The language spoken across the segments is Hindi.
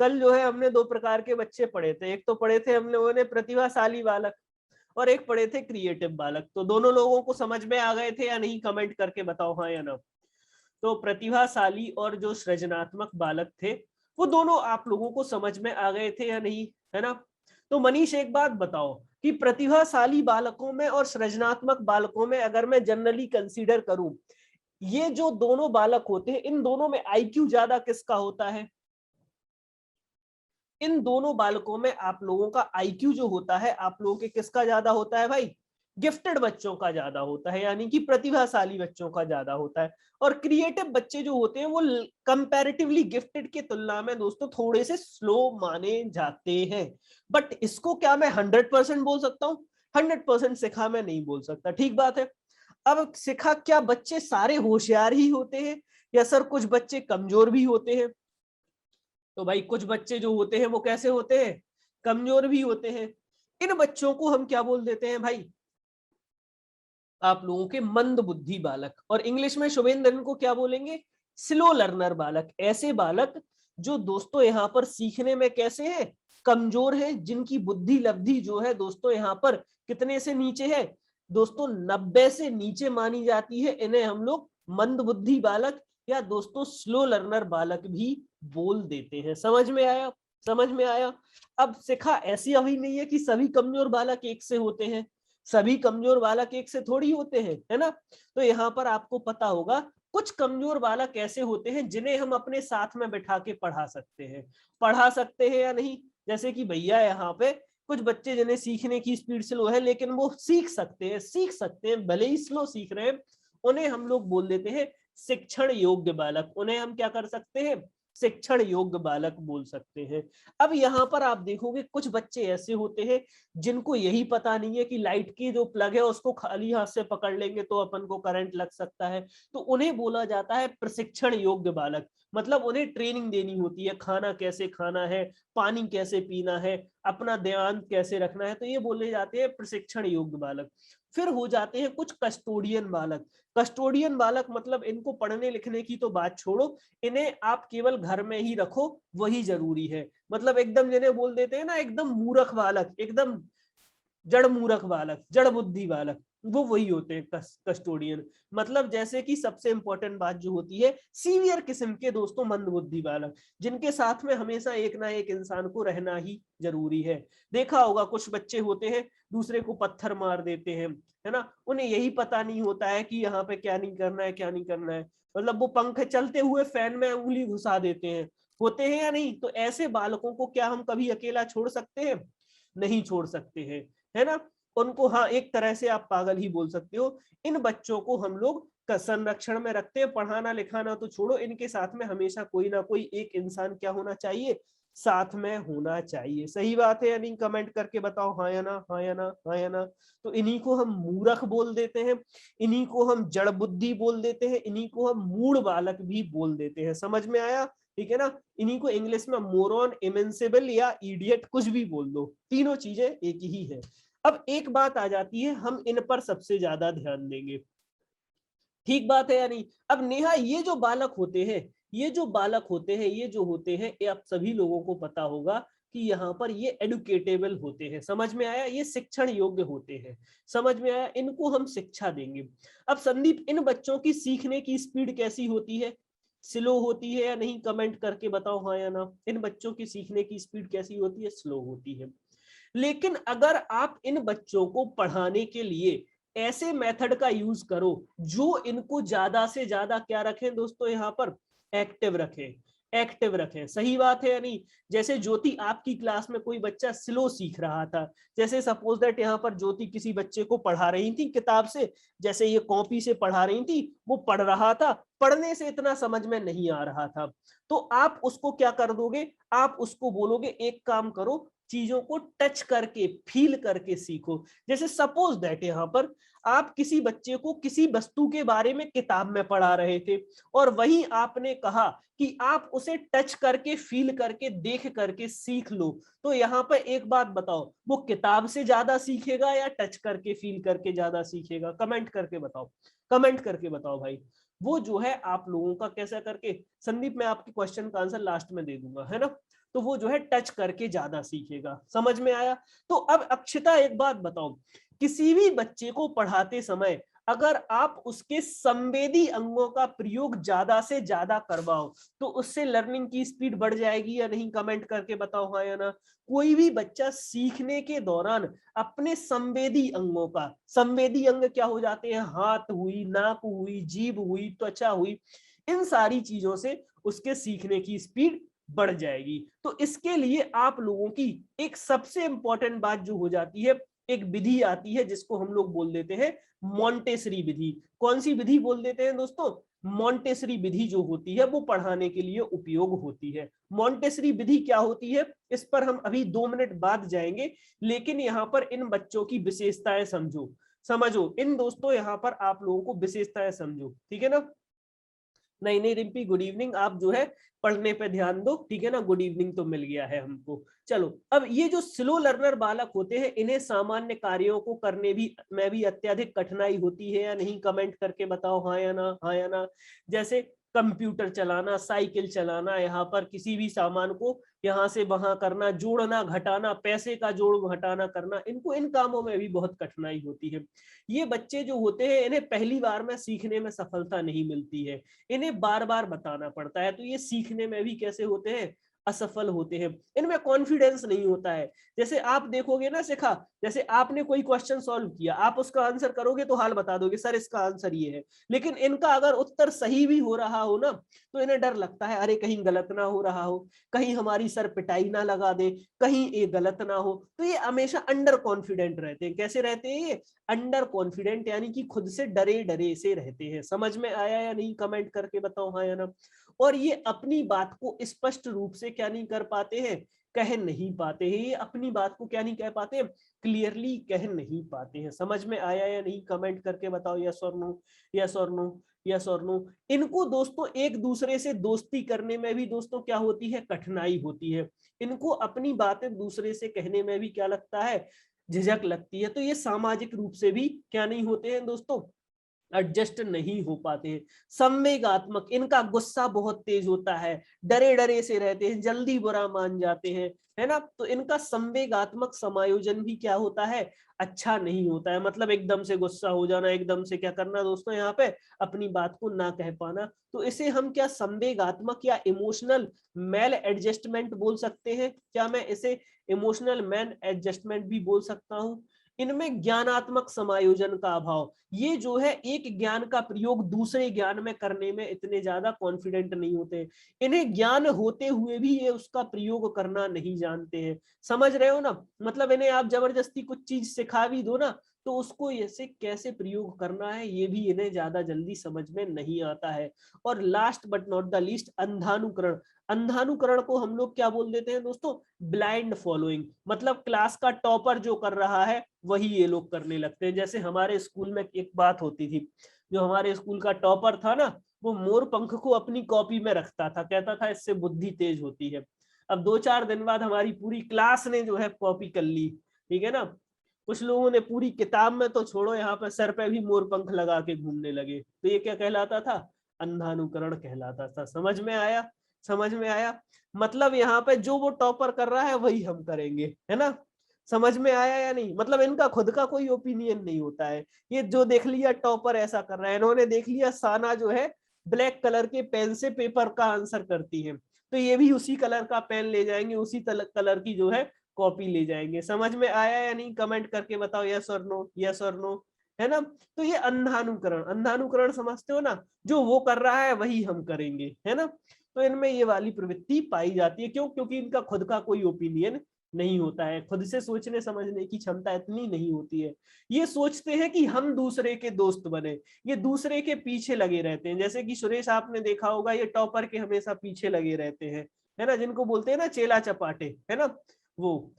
कल जो है हमने दो प्रकार के बच्चे पढ़े थे, एक तो पढ़े थे हम लोगों ने प्रतिभाशाली बालक और एक पढ़े थे क्रिएटिव बालक। तो दोनों लोगों को समझ में आ गए थे या नहीं, कमेंट करके बताओ हाँ या ना। तो प्रतिभाशाली और जो सृजनात्मक बालक थे वो दोनों आप लोगों को समझ में आ गए थे या नहीं, है ना। तो मनीष एक बात बताओ कि प्रतिभाशाली बालकों में और सृजनात्मक बालकों में अगर मैं जनरली कंसीडर करूं, ये जो दोनों बालक होते हैं इन दोनों में आईक्यू ज्यादा किसका होता है? इन दोनों बालकों में आप लोगों का आईक्यू जो होता है आप लोगों के किसका ज्यादा होता है भाई? गिफ्टेड बच्चों का ज्यादा होता है, यानी कि प्रतिभाशाली बच्चों का ज्यादा होता है। और क्रिएटिव बच्चे जो होते हैं वो कंपैरेटिवली गिफ्टेड की तुलना में दोस्तों थोड़े से स्लो माने जाते हैं। बट इसको क्या मैं 100% बोल सकता हूँ? 100% सिखा मैं नहीं बोल सकता, ठीक बात है। अब सिखा क्या बच्चे सारे होशियार ही होते हैं या सर कुछ बच्चे कमजोर भी होते हैं? तो भाई कुछ बच्चे जो होते हैं वो कैसे होते हैं? कमजोर भी होते हैं। इन बच्चों को हम क्या बोल देते हैं भाई? आप लोगों के मंद बुद्धि बालक। और इंग्लिश में शुभेंद्र इनको क्या बोलेंगे? स्लो लर्नर बालक। ऐसे बालक जो दोस्तों यहाँ पर सीखने में कैसे हैं? कमजोर है, जिनकी बुद्धि लब्धि जो है दोस्तों यहाँ पर कितने से नीचे है दोस्तों? 90 से नीचे मानी जाती है। इन्हें हम लोग मंद बुद्धि बालक या दोस्तों स्लो लर्नर बालक भी बोल देते हैं। समझ में आया? समझ में आया। अब सिखा ऐसी अभी नहीं है कि सभी कमजोर बालक एक से होते हैं, सभी कमजोर बालक एक से थोड़ी होते हैं, है ना। तो यहाँ पर आपको पता होगा कुछ कमजोर बालक ऐसे होते हैं जिन्हें हम अपने साथ में बिठा के पढ़ा सकते हैं। पढ़ा सकते हैं या नहीं? जैसे कि भैया यहाँ पे कुछ बच्चे जिन्हें सीखने की स्पीड स्लो है लेकिन वो सीख सकते हैं भले ही स्लो सीख रहे हैं, उन्हें हम लोग बोल देते हैं शिक्षण योग्य बालक। उन्हें हम क्या कर सकते हैं? शिक्षण योग्य बालक बोल सकते हैं। अब यहाँ पर आप देखोगे कुछ बच्चे ऐसे होते हैं जिनको यही पता नहीं है कि लाइट की जो प्लग है उसको खाली हाथ से पकड़ लेंगे तो अपन को करंट लग सकता है, तो उन्हें बोला जाता है प्रशिक्षण योग्य बालक। मतलब उन्हें ट्रेनिंग देनी होती है, खाना कैसे खाना है, पानी कैसे पीना है, अपना ध्यान कैसे रखना है, तो ये बोले जाते हैं प्रशिक्षण योग्य बालक। फिर हो जाते हैं कुछ कस्टोडियन बालक। कस्टोडियन बालक मतलब इनको पढ़ने लिखने की तो बात छोड़ो, इन्हें आप केवल घर में ही रखो वही जरूरी है। मतलब एकदम जिन्हें बोल देते हैं ना एकदम मूर्ख बालक, एकदम जड़ मूर्ख बालक, जड़ बुद्धि बालक, वो वही होते हैं कस्टोडियन। मतलब जैसे कि सबसे इंपॉर्टेंट बात जो होती है सीवियर किस्म के दोस्तों मंद बुद्धि बालक, जिनके साथ में हमेशा एक ना एक इंसान को रहना ही जरूरी है। देखा होगा कुछ बच्चे होते हैं दूसरे को पत्थर मार देते हैं, है ना। उन्हें यही पता नहीं होता है कि यहाँ पे क्या नहीं करना है, क्या नहीं करना है। मतलब वो पंख चलते हुए फैन में उंगली घुसा देते हैं, होते हैं या नहीं। तो ऐसे बालकों को क्या हम कभी अकेला छोड़ सकते हैं? नहीं छोड़ सकते हैं, है ना। उनको हाँ एक तरह से आप पागल ही बोल सकते हो। इन बच्चों को हम लोग संरक्षण में रखते हैं। पढ़ाना लिखाना तो छोड़ो, इनके साथ में हमेशा कोई ना कोई एक इंसान क्या होना चाहिए? साथ में होना चाहिए। सही बात है या नहीं? कमेंट करके बताओ हाँ या ना, हाँ या ना, हाँ या ना। तो इन्हीं को हम मूर्ख बोल देते हैं, इन्हीं को हम जड़ बुद्धि बोल देते हैं, इन्हीं को हम मूढ़ बालक भी बोल देते हैं। समझ में आया? ठीक है ना। इन्हीं को इंग्लिश में मोरॉन, इमेंसिबल या इडियट कुछ भी बोल दो, तीनों चीजें एक ही है। अब एक बात आ जाती है, हम इन पर सबसे ज्यादा ध्यान देंगे, ठीक बात है या नहीं। अब नेहा ये जो बालक होते हैं, ये जो बालक होते हैं, ये जो होते हैं, ये आप सभी लोगों को पता होगा कि यहाँ पर ये एडुकेटेबल होते हैं। समझ में आया? ये शिक्षण योग्य होते हैं। समझ में आया? इनको हम शिक्षा देंगे। अब संदीप इन बच्चों की सीखने की स्पीड कैसी होती है? स्लो होती है या नहीं? कमेंट करके बताओ हाँ या ना। इन बच्चों की सीखने की स्पीड कैसी होती है? स्लो होती है। लेकिन अगर आप इन बच्चों को पढ़ाने के लिए ऐसे मेथड का यूज करो जो इनको ज्यादा से ज्यादा क्या रखें दोस्तों? यहाँ पर एक्टिव रखें, एक्टिव रखें। सही बात है या नहीं? जैसे ज्योति आपकी क्लास में कोई बच्चा स्लो सीख रहा था, जैसे सपोज दैट यहाँ पर ज्योति किसी बच्चे को पढ़ा रही थी किताब से, जैसे ये कॉपी से पढ़ा रही थी, वो पढ़ रहा था, पढ़ने से इतना समझ में नहीं आ रहा था, तो आप उसको क्या कर दोगे? आप उसको बोलोगे एक काम करो, चीजों को टच करके फील करके सीखो। जैसे सपोज दैट यहाँ पर आप किसी बच्चे को किसी वस्तु के बारे में किताब में पढ़ा रहे थे और वहीं आपने कहा कि आप उसे टच करके फील करके देख करके सीख लो, तो यहाँ पर एक बात बताओ, वो किताब से ज्यादा सीखेगा या टच करके फील करके ज्यादा सीखेगा? कमेंट करके बताओ, कमेंट करके बताओ भाई। वो जो है आप लोगों का कैसा करके, संदीप मैं आपके क्वेश्चन का आंसर लास्ट में दे दूंगा, है ना। तो वो जो है टच करके ज्यादा सीखेगा। समझ में आया? तो अब अक्षिता एक बात बताओ, किसी भी बच्चे को पढ़ाते समय अगर आप उसके संवेदी अंगों का प्रयोग ज्यादा से ज्यादा करवाओ तो उससे लर्निंग की स्पीड बढ़ जाएगी या नहीं? कमेंट करके बताओ हाँ या ना। कोई भी बच्चा सीखने के दौरान अपने संवेदी अंगों का, संवेदी अंग क्या हो जाते हैं? हाथ हुई, नाक हुई, जीभ हुई, त्वचा हुई, इन सारी चीजों से उसके सीखने की स्पीड बढ़ जाएगी। तो इसके लिए आप लोगों की एक सबसे इंपॉर्टेंट बात जो हो जाती है, एक विधि आती है जिसको हम लोग बोल देते हैं मॉन्टेसरी विधि। कौन सी विधि बोल देते हैं दोस्तों? मॉन्टेसरी विधि जो होती है वो पढ़ाने के लिए उपयोग होती है। मॉन्टेसरी विधि क्या होती है इस पर हम अभी 2 मिनट बाद जाएंगे, लेकिन यहाँ पर इन बच्चों की विशेषताएं समझो इन दोस्तों, यहाँ पर आप लोगों को विशेषताएं समझो, ठीक है ना? नहीं रिम्पी, गुड इवनिंग। आप जो है पढ़ने पे ध्यान दो, ठीक है ना? गुड इवनिंग तो मिल गया है हमको। चलो, अब ये जो स्लो लर्नर बालक होते हैं इन्हें सामान्य कार्यों को करने में भी अत्यधिक कठिनाई होती है या नहीं? कमेंट करके बताओ हाँ या ना, हाँ या ना। जैसे कंप्यूटर चलाना, साइकिल चलाना, यहाँ पर किसी भी सामान को यहाँ से वहां करना, जोड़ना घटाना, पैसे का जोड़ घटाना करना, इनको इन कामों में भी बहुत कठिनाई होती है। ये बच्चे जो होते हैं इन्हें पहली बार में सीखने में सफलता नहीं मिलती है, इन्हें बार बार बताना पड़ता है, तो ये सीखने में भी कैसे होते हैं? असफल होते हैं। इनमें कॉन्फिडेंस नहीं होता है। जैसे आप देखोगे ना शिखा, जैसे आपने कोई क्वेश्चन सॉल्व किया, आप उसका आंसर करोगे तो हाल बता दोगे सर इसका आंसर ये है, लेकिन इनका अगर उत्तर सही भी हो रहा हो ना तो इन्हें डर लगता है, अरे कहीं गलत ना हो रहा हो, कहीं हमारी सर पिटाई ना लगा दे, कहीं ये गलत ना हो। तो ये हमेशा अंडर कॉन्फिडेंट रहते हैं। कैसे रहते हैं ये? अंडर कॉन्फिडेंट, यानी कि खुद से डरे डरे से रहते हैं। समझ में आया या नहीं? कमेंट करके बताओ हाँ या ना। और ये अपनी बात को स्पष्ट रूप से क्या नहीं कर पाते हैं? कह नहीं पाते हैं। ये अपनी बात को क्या नहीं कह पाते हैं? क्लियरली कह नहीं पाते हैं। समझ में आया या नहीं? कमेंट करके बताओ यस और नो, यस और नो, यस और नो। इनको दोस्तों एक दूसरे से दोस्ती करने में भी दोस्तों क्या होती है? कठिनाई होती है। इनको अपनी बातें दूसरे से कहने में भी क्या लगता है? झिझक लगती है। तो ये सामाजिक रूप से भी क्या नहीं होते हैं दोस्तों? एडजस्ट नहीं हो पाते हैं। संवेगात्मक, इनका गुस्सा बहुत तेज होता है, डरे डरे से रहते हैं, जल्दी बुरा मान जाते हैं, है ना? तो इनका संवेगात्मक समायोजन भी क्या होता है? अच्छा नहीं होता है। मतलब एकदम से गुस्सा हो जाना, एकदम से क्या करना दोस्तों यहाँ पे? अपनी बात को ना कह पाना। तो इसे हम क्या संवेगात्मक या इमोशनल मेल एडजस्टमेंट बोल सकते हैं? क्या मैं इसे इमोशनल मैन एडजस्टमेंट भी बोल सकता हूँ? इनमें ज्ञानात्मक समायोजन का अभाव, ये जो है एक ज्ञान का प्रयोग दूसरे ज्ञान में करने में इतने ज्यादा कॉन्फिडेंट नहीं होते। इन्हें ज्ञान होते हुए भी ये उसका प्रयोग करना नहीं जानते हैं। समझ रहे हो ना? मतलब इन्हें आप जबरदस्ती कुछ चीज सिखा भी दो ना तो उसको ऐसे कैसे प्रयोग करना है ये भी इन्हें ज्यादा जल्दी समझ में नहीं आता है। और last but not the least, अंधानुकरण। अंधानुकरण को हम लोग क्या बोल देते हैं दोस्तों? Blind following. मतलब क्लास का टॉपर जो कर रहा है वही ये लोग करने लगते हैं। जैसे हमारे स्कूल में एक बात होती थी, जो हमारे स्कूल का टॉपर था ना वो मोर पंख को अपनी कॉपी में रखता था, कहता था इससे बुद्धि तेज होती है। अब 2-4 दिन बाद हमारी पूरी क्लास ने जो है कॉपी कर ली, ठीक है ना? कुछ लोगों ने पूरी किताब में तो छोड़ो, यहाँ पर सर पे भी मोर पंख लगा के घूमने लगे। तो ये क्या कहलाता था? अंधानुकरण कहलाता था। समझ में आया? समझ में आया? मतलब यहाँ पे जो वो टॉपर कर रहा है वही हम करेंगे, है ना? समझ में आया या नहीं? मतलब इनका खुद का कोई ओपिनियन नहीं होता है। ये जो देख लिया टॉपर ऐसा कर रहा है, इन्होंने देख लिया साना जो है ब्लैक कलर के पेन से पेपर का आंसर करती है, तो ये भी उसी कलर का पेन ले जाएंगे, उसी कलर की जो है कॉपी ले जाएंगे। समझ में आया या नहीं? कमेंट करके बताओ यस और नो, यस और नो, है ना? तो ये अंधानुकरण, अंधानुकरण समझते हो ना? जो वो कर रहा है वही हम करेंगे, है ना? तो इनमें ये वाली प्रवृत्ति पाई जाती है। क्यों? क्योंकि इनका खुद का कोई ओपिनियन नहीं होता है, खुद से सोचने समझने की क्षमता इतनी नहीं होती है। ये सोचते हैं कि हम दूसरे के दोस्त बने, ये दूसरे के पीछे लगे रहते हैं। जैसे कि सुरेश आपने देखा होगा, ये टॉपर के हमेशा पीछे लगे रहते हैं, है ना? जिनको बोलते हैं ना चेला चपाटे, है ना? वो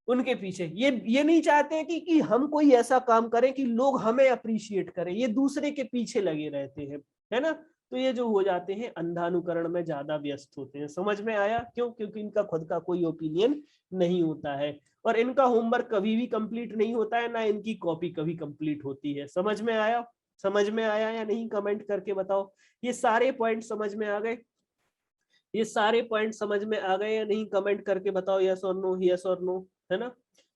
उनके पीछे ये नहीं चाहते हैं कि हम कोई ऐसा काम करें कि लोग हमें अप्रिशिएट करें, ये दूसरे के पीछे लगे रहते हैं, है ना? तो ये जो हो जाते हैं अंधानुकरण में ज्यादा व्यस्त होते हैं। समझ में आया? क्यों? क्योंकि इनका खुद का कोई ओपिनियन नहीं होता है और इनका होमवर्क कभी भी कंप्लीट नहीं होता है, ना इनकी कॉपी कभी कंप्लीट होती है। समझ में आया? समझ में आया या नहीं? कमेंट करके बताओ। ये सारे पॉइंट समझ में आ गए? ये सारे पॉइंट समझ में आ गए या नहीं, कमेंट करके बताओ यस और नो, यस और नो, है ना।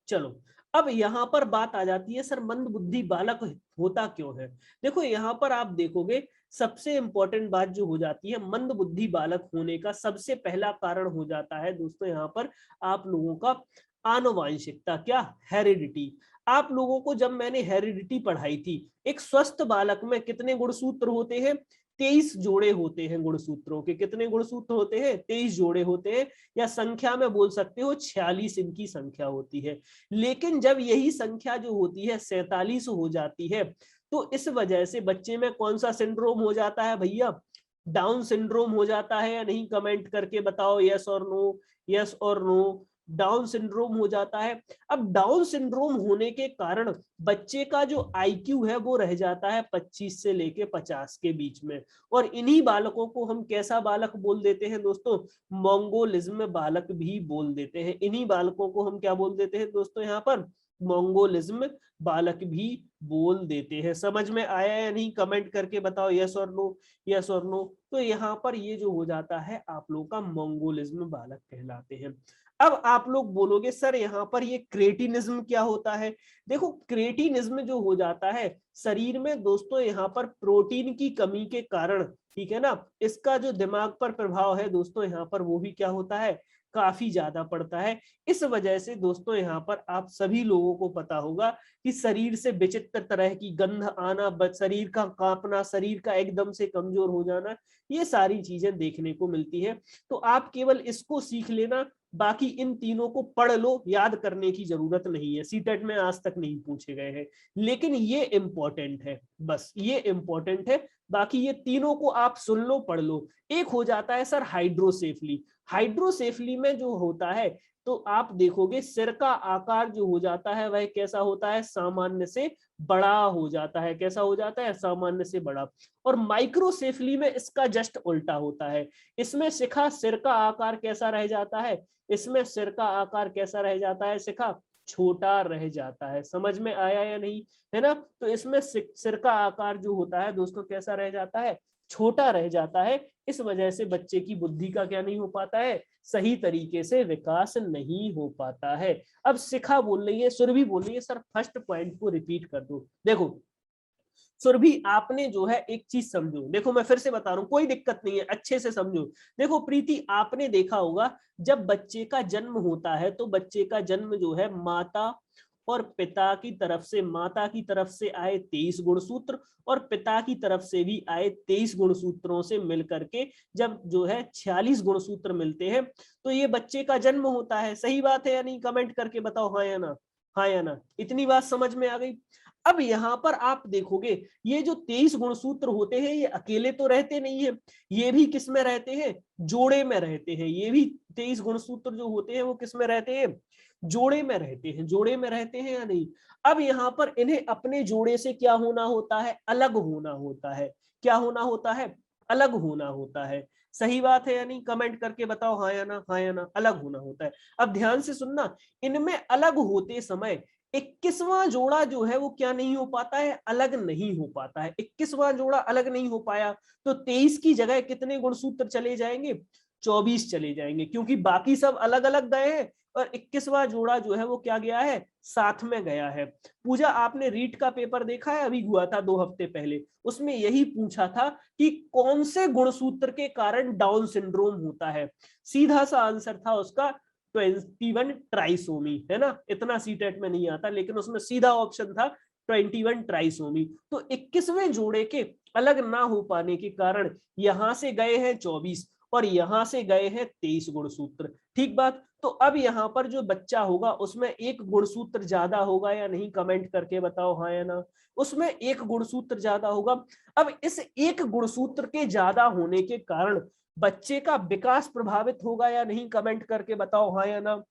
चलो अब यहाँ पर बात आ जाती है, सर मंदबुद्धि बालक होता क्यों है। देखो यहाँ पर आप देखोगे सबसे इंपॉर्टेंट बात जो हो जाती है, मंदबुद्धि बालक होने का सबसे पहला कारण हो जाता है दोस्तों यहाँ पर आप लोगों का आनुवांशिकता, क्या, हेरिडिटी। आप लोगों को जब मैंने हेरिडिटी पढ़ाई थी, एक स्वस्थ बालक में कितने गुणसूत्र होते हैं, 23 जोड़े होते हैं गुणसूत्रों के। कितने गुणसूत्र होते हैं, 23 जोड़े होते हैं, या संख्या में बोल सकते हो 46 इनकी संख्या होती है। लेकिन जब यही संख्या जो होती है 47 हो जाती है, तो इस वजह से बच्चे में कौन सा सिंड्रोम हो जाता है भैया, डाउन सिंड्रोम हो जाता है या नहीं, कमेंट करके बताओ यस और नो, यस और नो। डाउन सिंड्रोम हो जाता है। अब डाउन सिंड्रोम होने के कारण बच्चे का जो आईक्यू है वो रह जाता है 25 से लेके 50 के बीच में, और इन्हीं बालकों को हम कैसा बालक बोल देते हैं दोस्तों, मोंगोलिज्म बालक भी बोल देते हैं। इन्हीं बालकों को हम क्या बोल देते हैं दोस्तों यहाँ पर, मोंगोलिज्म बालक भी बोल देते हैं। समझ में आया या नहीं, कमेंट करके बताओ यस और नो, यस और नो। तो यहाँ पर ये जो हो जाता है आप लोग का मोंगोलिज्म बालक कहलाते हैं। अब आप लोग बोलोगे सर यहाँ पर ये क्रेटिनिज्म क्या होता है। देखो क्रेटिनिज्म जो हो जाता है शरीर में दोस्तों यहाँ पर प्रोटीन की कमी के कारण, ठीक है ना, इसका जो दिमाग पर प्रभाव है दोस्तों यहाँ पर वो भी क्या होता है, काफी ज्यादा पड़ता है। इस वजह से दोस्तों यहाँ पर आप सभी लोगों को पता होगा कि शरीर से विचित्र तरह की गंध आना, शरीर का कांपना, शरीर का एकदम से कमजोर हो जाना, ये सारी चीजें देखने को मिलती है। तो आप केवल इसको सीख लेना, बाकी इन तीनों को पढ़ लो, याद करने की जरूरत नहीं है, सीटेट में आज तक नहीं पूछे गए हैं, लेकिन ये इंपॉर्टेंट है, बस ये इंपॉर्टेंट है। बाकी ये तीनों को आप सुन लो, पढ़ लो। एक हो जाता है सर हाइड्रोसेफली। हाइड्रोसेफली में जो होता है तो आप देखोगे सिर का आकार जो हो जाता है वह कैसा होता है, सामान्य से बड़ा हो जाता है। कैसा हो जाता है, सामान्य से बड़ा। और माइक्रोसेफली में इसका जस्ट उल्टा होता है। इसमें शिखा सिर का आकार कैसा रह जाता है, इसमें सिर का आकार कैसा रह जाता है, शिखा छोटा रह जाता है। समझ में आया या नहीं, है ना। तो इसमें सिर का आकार जो होता है दोस्तों कैसा रह जाता है, छोटा रह जाता है। इस वजह से बच्चे की बुद्धि का क्या नहीं हो पाता है, सही तरीके से विकास नहीं हो पाता है। अब शिखा बोल रही है, सुरभि बोल रही है सर फर्स्ट पॉइंट को रिपीट कर दो। देखो सुरभि आपने जो है एक चीज समझो, देखो मैं फिर से बता रहा हूं, कोई दिक्कत नहीं है, अच्छे से समझो। देखो प्रीति आपने देखा होगा जब बच्चे का जन्म होता है तो बच्चे का जन्म जो है माता और पिता की तरफ से, माता की तरफ से आए 23 गुणसूत्र और पिता की तरफ से भी आए 23 गुणसूत्रों से मिलकर के जब जो है 46 गुणसूत्र मिलते हैं तो ये बच्चे का जन्म होता है। सही बात है या नहीं, कमेंट करके बताओ हाँ या ना, हाँ या ना। इतनी बात समझ में आ गई। अब यहाँ पर आप देखोगे ये जो 23 गुणसूत्र होते हैं ये अकेले तो रहते नहीं है, ये भी किस में रहते हैं, जोड़े में रहते हैं। ये भी 23 गुणसूत्र जो होते हैं वो किस में रहते हैं, जोड़े में रहते हैं। जोड़े में रहते हैं या नहीं। अब यहाँ पर इन्हें अपने जोड़े से क्या होना होता है, अलग होना होता है। क्या होना होता है, अलग होना होता है। सही बात है या नहीं, कमेंट करके बताओ हाँ या ना, हाँ या ना। अलग होना होता है। अब ध्यान से सुनना, इनमें अलग होते समय 21वां जोड़ा जो है वो क्या नहीं हो पाता है, अलग नहीं हो पाता है। 21वां जोड़ा अलग नहीं हो पाया तो 23 की जगह कितने गुणसूत्र चले जाएंगे, 24 चले जाएंगे, क्योंकि बाकी सब अलग अलग गए हैं और 21वां जोड़ा जो है वो क्या गया है, साथ में गया है। पूजा आपने रीट का पेपर देखा है, अभी हुआ था 2 हफ्ते पहले, उसमें यही पूछा था कि कौन से गुणसूत्र के कारण डाउन सिंड्रोम होता है। सीधा सा आंसर था उसका 21 ट्राइसोमी, है ना। इतना सीटेट में नहीं आता लेकिन उसमें सीधा ऑप्शन था 21 ट्राइसोमी। तो 21वें जोड़े के अलग ना हो पाने के कारण यहां से गए हैं 24 और यहां से गए हैं 23 गुणसूत्र। ठीक बात। तो अब यहाँ पर जो बच्चा होगा उसमें एक गुणसूत्र ज्यादा होगा या नहीं, कमेंट करके बताओ हाँ या ना। उसमें एक गुणसूत्र ज्यादा होगा। अब इस एक गुणसूत्र के ज्यादा होने के कारण बच्चे का विकास प्रभावित होगा या नहीं, कमेंट करके बताओ हाँ या ना।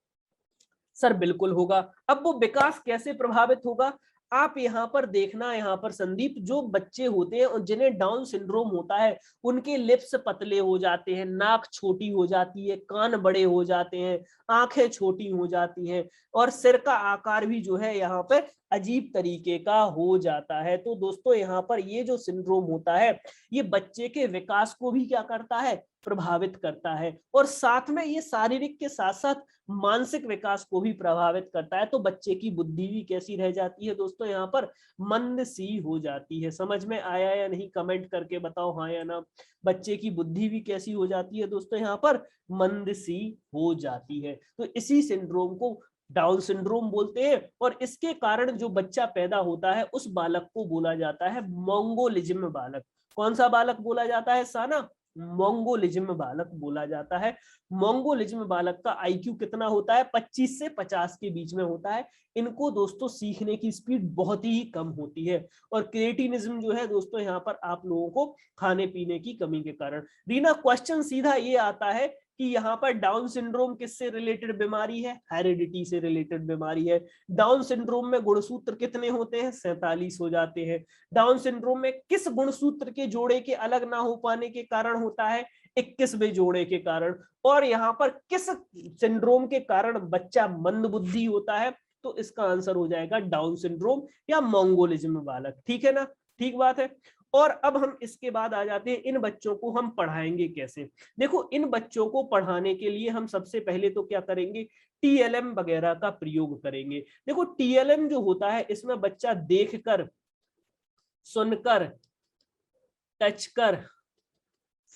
सर बिल्कुल होगा। अब वो विकास कैसे प्रभावित होगा, आप यहाँ पर देखना, यहाँ पर संदीप, जो बच्चे होते हैं और जिन्हें डाउन सिंड्रोम होता है उनके लिप्स पतले हो जाते हैं, नाक छोटी हो जाती है, कान बड़े हो जाते हैं, आंखें छोटी हो जाती हैं और सिर का आकार भी जो है यहाँ पर अजीब तरीके का हो जाता है। तो दोस्तों यहाँ पर ये जो सिंड्रोम होता है ये बच्चे के विकास को भी क्या करता है, प्रभावित करता है, और साथ में ये शारीरिक के साथ साथ मानसिक विकास को भी प्रभावित करता है। तो बच्चे की बुद्धि भी कैसी रह जाती है दोस्तों, यहाँ पर मंद सी हो जाती है। समझ में आया या नहीं, कमेंट करके बताओ हाँ या ना। बच्चे की बुद्धि भी कैसी हो जाती है दोस्तों, यहाँ पर मंद सी हो जाती है। तो इसी सिंड्रोम को डाउन सिंड्रोम बोलते हैं, और इसके कारण जो बच्चा पैदा होता है उस बालक को बोला जाता है मोंगोलिज्म बालक। कौन सा बालक बोला जाता है साना, मोंगोलिज्म बालक बोला जाता है। मोंगोलिज्म बालक का आईक्यू कितना होता है, 25 से 50 के बीच में होता है। इनको दोस्तों सीखने की स्पीड बहुत ही कम होती है, और क्रिएटिनिज्म जो है दोस्तों यहाँ पर आप लोगों को खाने पीने की कमी के कारण। रीना क्वेश्चन सीधा ये आता है कि यहाँ पर डाउन सिंड्रोम किससे रिलेटेड बीमारी है, हेरिडिटी से रिलेटेड बीमारी है। डाउन सिंड्रोम में गुणसूत्र कितने होते हैं, 47 हो जाते हैं। डाउन सिंड्रोम में किस गुणसूत्र के जोड़े के अलग ना हो पाने के कारण होता है, 21वें जोड़े के कारण। और यहाँ पर किस सिंड्रोम के कारण बच्चा मंद बुद्धि होता है, तो इसका आंसर हो जाएगा डाउन सिंड्रोम या मोंगोलिज्म बालक। ठीक है ना, ठीक बात है। और अब हम इसके बाद आ जाते हैं इन बच्चों को हम पढ़ाएंगे कैसे। देखो इन बच्चों को पढ़ाने के लिए हम सबसे पहले तो क्या करेंगे, टीएलएम वगैरह का प्रयोग करेंगे। देखो टीएलएम जो होता है इसमें बच्चा देखकर, सुनकर, टच कर,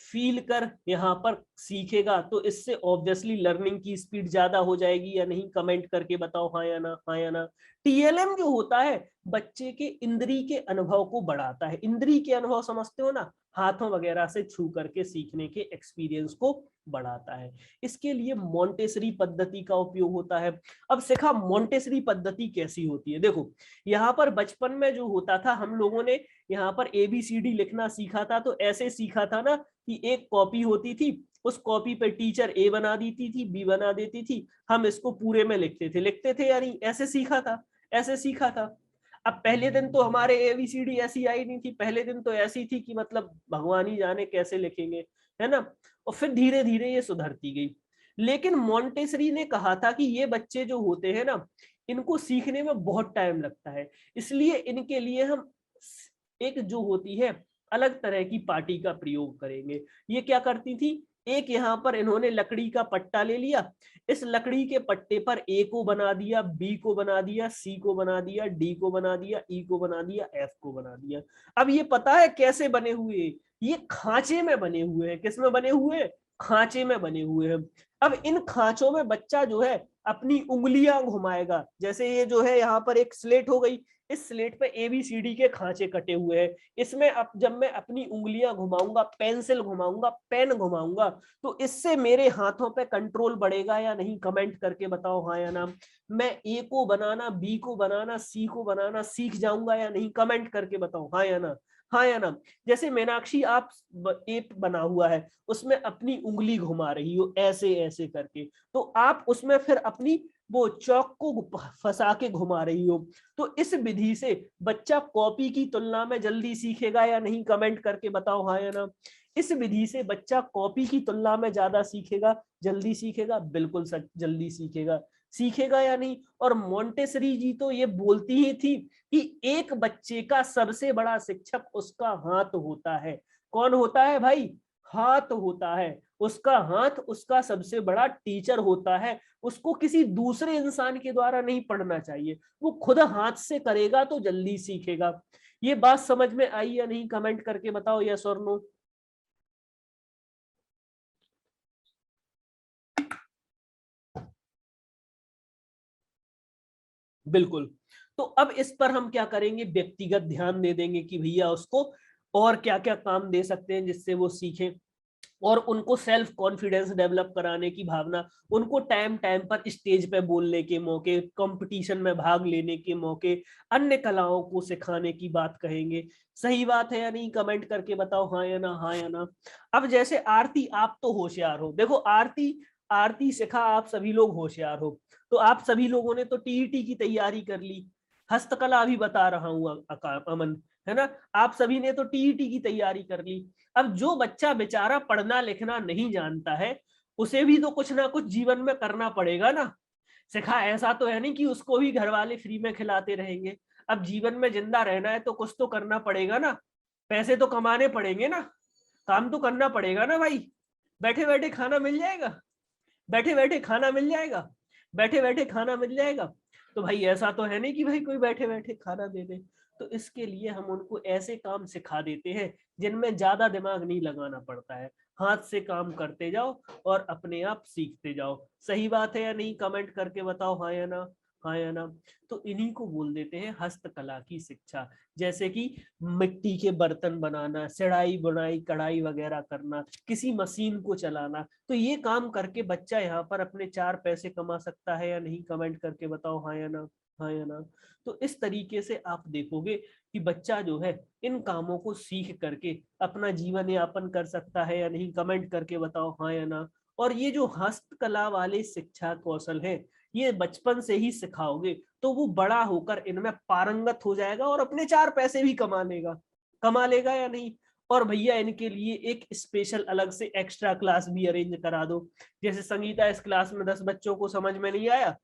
फील कर यहाँ पर सीखेगा। तो इससे ऑब्वियसली लर्निंग की स्पीड ज्यादा हो जाएगी या नहीं, कमेंट करके बताओ हाँ या ना, हाँ या ना। टीएलएम जो होता है बच्चे के इंद्री के अनुभव को बढ़ाता है। इंद्री के अनुभव समझते हो ना, हाथों वगैरह से छू करके सीखने के एक्सपीरियंस को बढ़ाता है। इसके लिए मोंटेसरी पद्धति का उपयोग होता है। अब सिखा मोंटेसरी पद्धति कैसी होती है, देखो यहाँ पर बचपन में जो होता था हम लोगों ने यहाँ पर ABCD लिखना सीखा था, तो ऐसे सीखा था ना कि एक कॉपी होती थी, उस कॉपी पे टीचर A बना देती थी, B बना देती थी, हम इसको पूरे में लिखते थे यानी ऐसे सीखा था, ऐसे सीखा था। अब पहले दिन तो हमारे ABCD ऐसी आई नहीं थी, पहले दिन तो ऐसी थी कि मतलब भगवान ही जाने कैसे लिखेंगे, है ना। और फिर धीरे धीरे ये सुधरती गई। लेकिन मोंटेसरी ने कहा था कि ये बच्चे जो होते हैं ना इनको सीखने में बहुत टाइम लगता है, इसलिए इनके लिए हम एक जो होती है अलग तरह की पार्टी का प्रयोग करेंगे। ये क्या करती थी, एक यहाँ पर इन्होंने लकड़ी का पट्टा ले लिया, इस लकड़ी के पट्टे पर A को बना दिया, B को बना दिया, C को बना दिया, D को बना दिया, E को बना दिया, F को बना दिया। अब ये पता है कैसे बने हुए, ये खांचे में बने हुए हैं। किस में बने हुए, खांचे में बने हुए हैं। अब इन खांचों में बच्चा जो है अपनी उंगलियां घुमाएगा। जैसे ये जो है यहाँ पर एक स्लेट हो गई, इस स्लेट पे ABCD के खांचे कटे हुए हैं। इसमें अब जब मैं अपनी उंगलियां घुमाऊंगा, पेंसिल घुमाऊंगा, पेन घुमाऊंगा, तो इससे मेरे हाथों पे कंट्रोल बढ़ेगा या नहीं, कमेंट करके बताओ हाँ या ना। मैं A को बनाना, B को बनाना, C को बनाना सीख जाऊंगा या नहीं, कमेंट करके बताओ हाँ या ना, हाँ या ना। जैसे मीनाक्षी आप एप बना हुआ है उसमें अपनी उंगली घुमा रही हो ऐसे ऐसे करके, तो आप उसमें फिर अपनी वो चौक को फंसा के घुमा रही हो। तो इस विधि से बच्चा कॉपी की तुलना में जल्दी सीखेगा या नहीं, कमेंट करके बताओ हाँ या ना। इस विधि से बच्चा कॉपी की तुलना में ज्यादा सीखेगा, जल्दी सीखेगा, बिल्कुल जल्दी सीखेगा, सीखेगा या नहीं। और मोंटेसरी जी तो ये बोलती ही थी कि एक बच्चे का सबसे बड़ा शिक्षक उसका हाथ होता है। कौन होता है भाई, हाथ होता है। उसका हाथ उसका सबसे बड़ा टीचर होता है। उसको किसी दूसरे इंसान के द्वारा नहीं पढ़ना चाहिए, वो खुद हाथ से करेगा तो जल्दी सीखेगा। ये बात समझ में आई या नहीं, कमेंट करके बताओ यस और नो। बिल्कुल। तो अब इस पर हम क्या करेंगे, व्यक्तिगत ध्यान दे देंगे कि भैया उसको और क्या क्या काम दे सकते हैं जिससे वो सीखे, और उनको सेल्फ कॉन्फिडेंस डेवलप कराने की भावना, उनको टाइम टाइम पर स्टेज पे बोलने के मौके, कंपटीशन में भाग लेने के मौके, अन्य कलाओं को सिखाने की बात कहेंगे। सही बात है या नहीं, कमेंट करके बताओ हाँ या ना, हाँ या ना। अब जैसे आरती, आप तो होशियार हो, देखो आरती, आरती सिखा, आप सभी लोग होशियार हो, तो आप सभी लोगों ने तो टीईटी की तैयारी कर ली। हस्तकला अभी बता रहा हूँ अमन, है ना, आप सभी ने तो टीईटी की तैयारी कर ली। अब जो बच्चा बेचारा पढ़ना लिखना नहीं जानता है उसे भी तो कुछ ना कुछ जीवन में करना पड़ेगा ना। सिखा ऐसा तो है नहीं कि उसको भी घर वाले फ्री में खिलाते रहेंगे। अब जीवन में जिंदा रहना है तो कुछ तो करना पड़ेगा ना, पैसे तो कमाने पड़ेंगे ना, काम तो करना पड़ेगा ना भाई। बैठे बैठे खाना मिल जाएगा, बैठे बैठे खाना मिल जाएगा, बैठे बैठे खाना मिल जाएगा। तो भाई ऐसा तो है नहीं कि भाई कोई बैठे बैठे खाना दे दे। तो इसके लिए हम उनको ऐसे काम सिखा देते हैं जिनमें ज्यादा दिमाग नहीं लगाना पड़ता है, हाथ से काम करते जाओ और अपने आप सीखते जाओ। सही बात है या नहीं, कमेंट करके बताओ हाँ या ना, हाँ या ना। तो इन्हीं को बोल देते हैं हस्तकला की शिक्षा। जैसे कि मिट्टी के बर्तन बनाना, सिलाई बुनाई कढ़ाई वगैरह करना, किसी मशीन को चलाना। तो ये काम करके बच्चा यहाँ पर अपने 4 पैसे कमा सकता है या नहीं, कमेंट करके बताओ हाँ या ना, हाँ या ना। तो इस तरीके से आप देखोगे कि बच्चा जो है इन कामों को सीख करके अपना जीवन यापन कर सकता है या नहीं, कमेंट करके बताओ हाँ या ना। और ये जो हस्तकला वाले शिक्षा कौशल है, ये बचपन से ही सिखाओगे तो वो बड़ा होकर इनमें पारंगत हो जाएगा और अपने 4 पैसे भी कमा लेगा, कमा लेगा या नहीं। और भैया इनके लिए एक स्पेशल अलग से एक्स्ट्रा क्लास भी अरेंज करा दो। जैसे संगीता इस क्लास में 10 बच्चों को समझ में नहीं आया,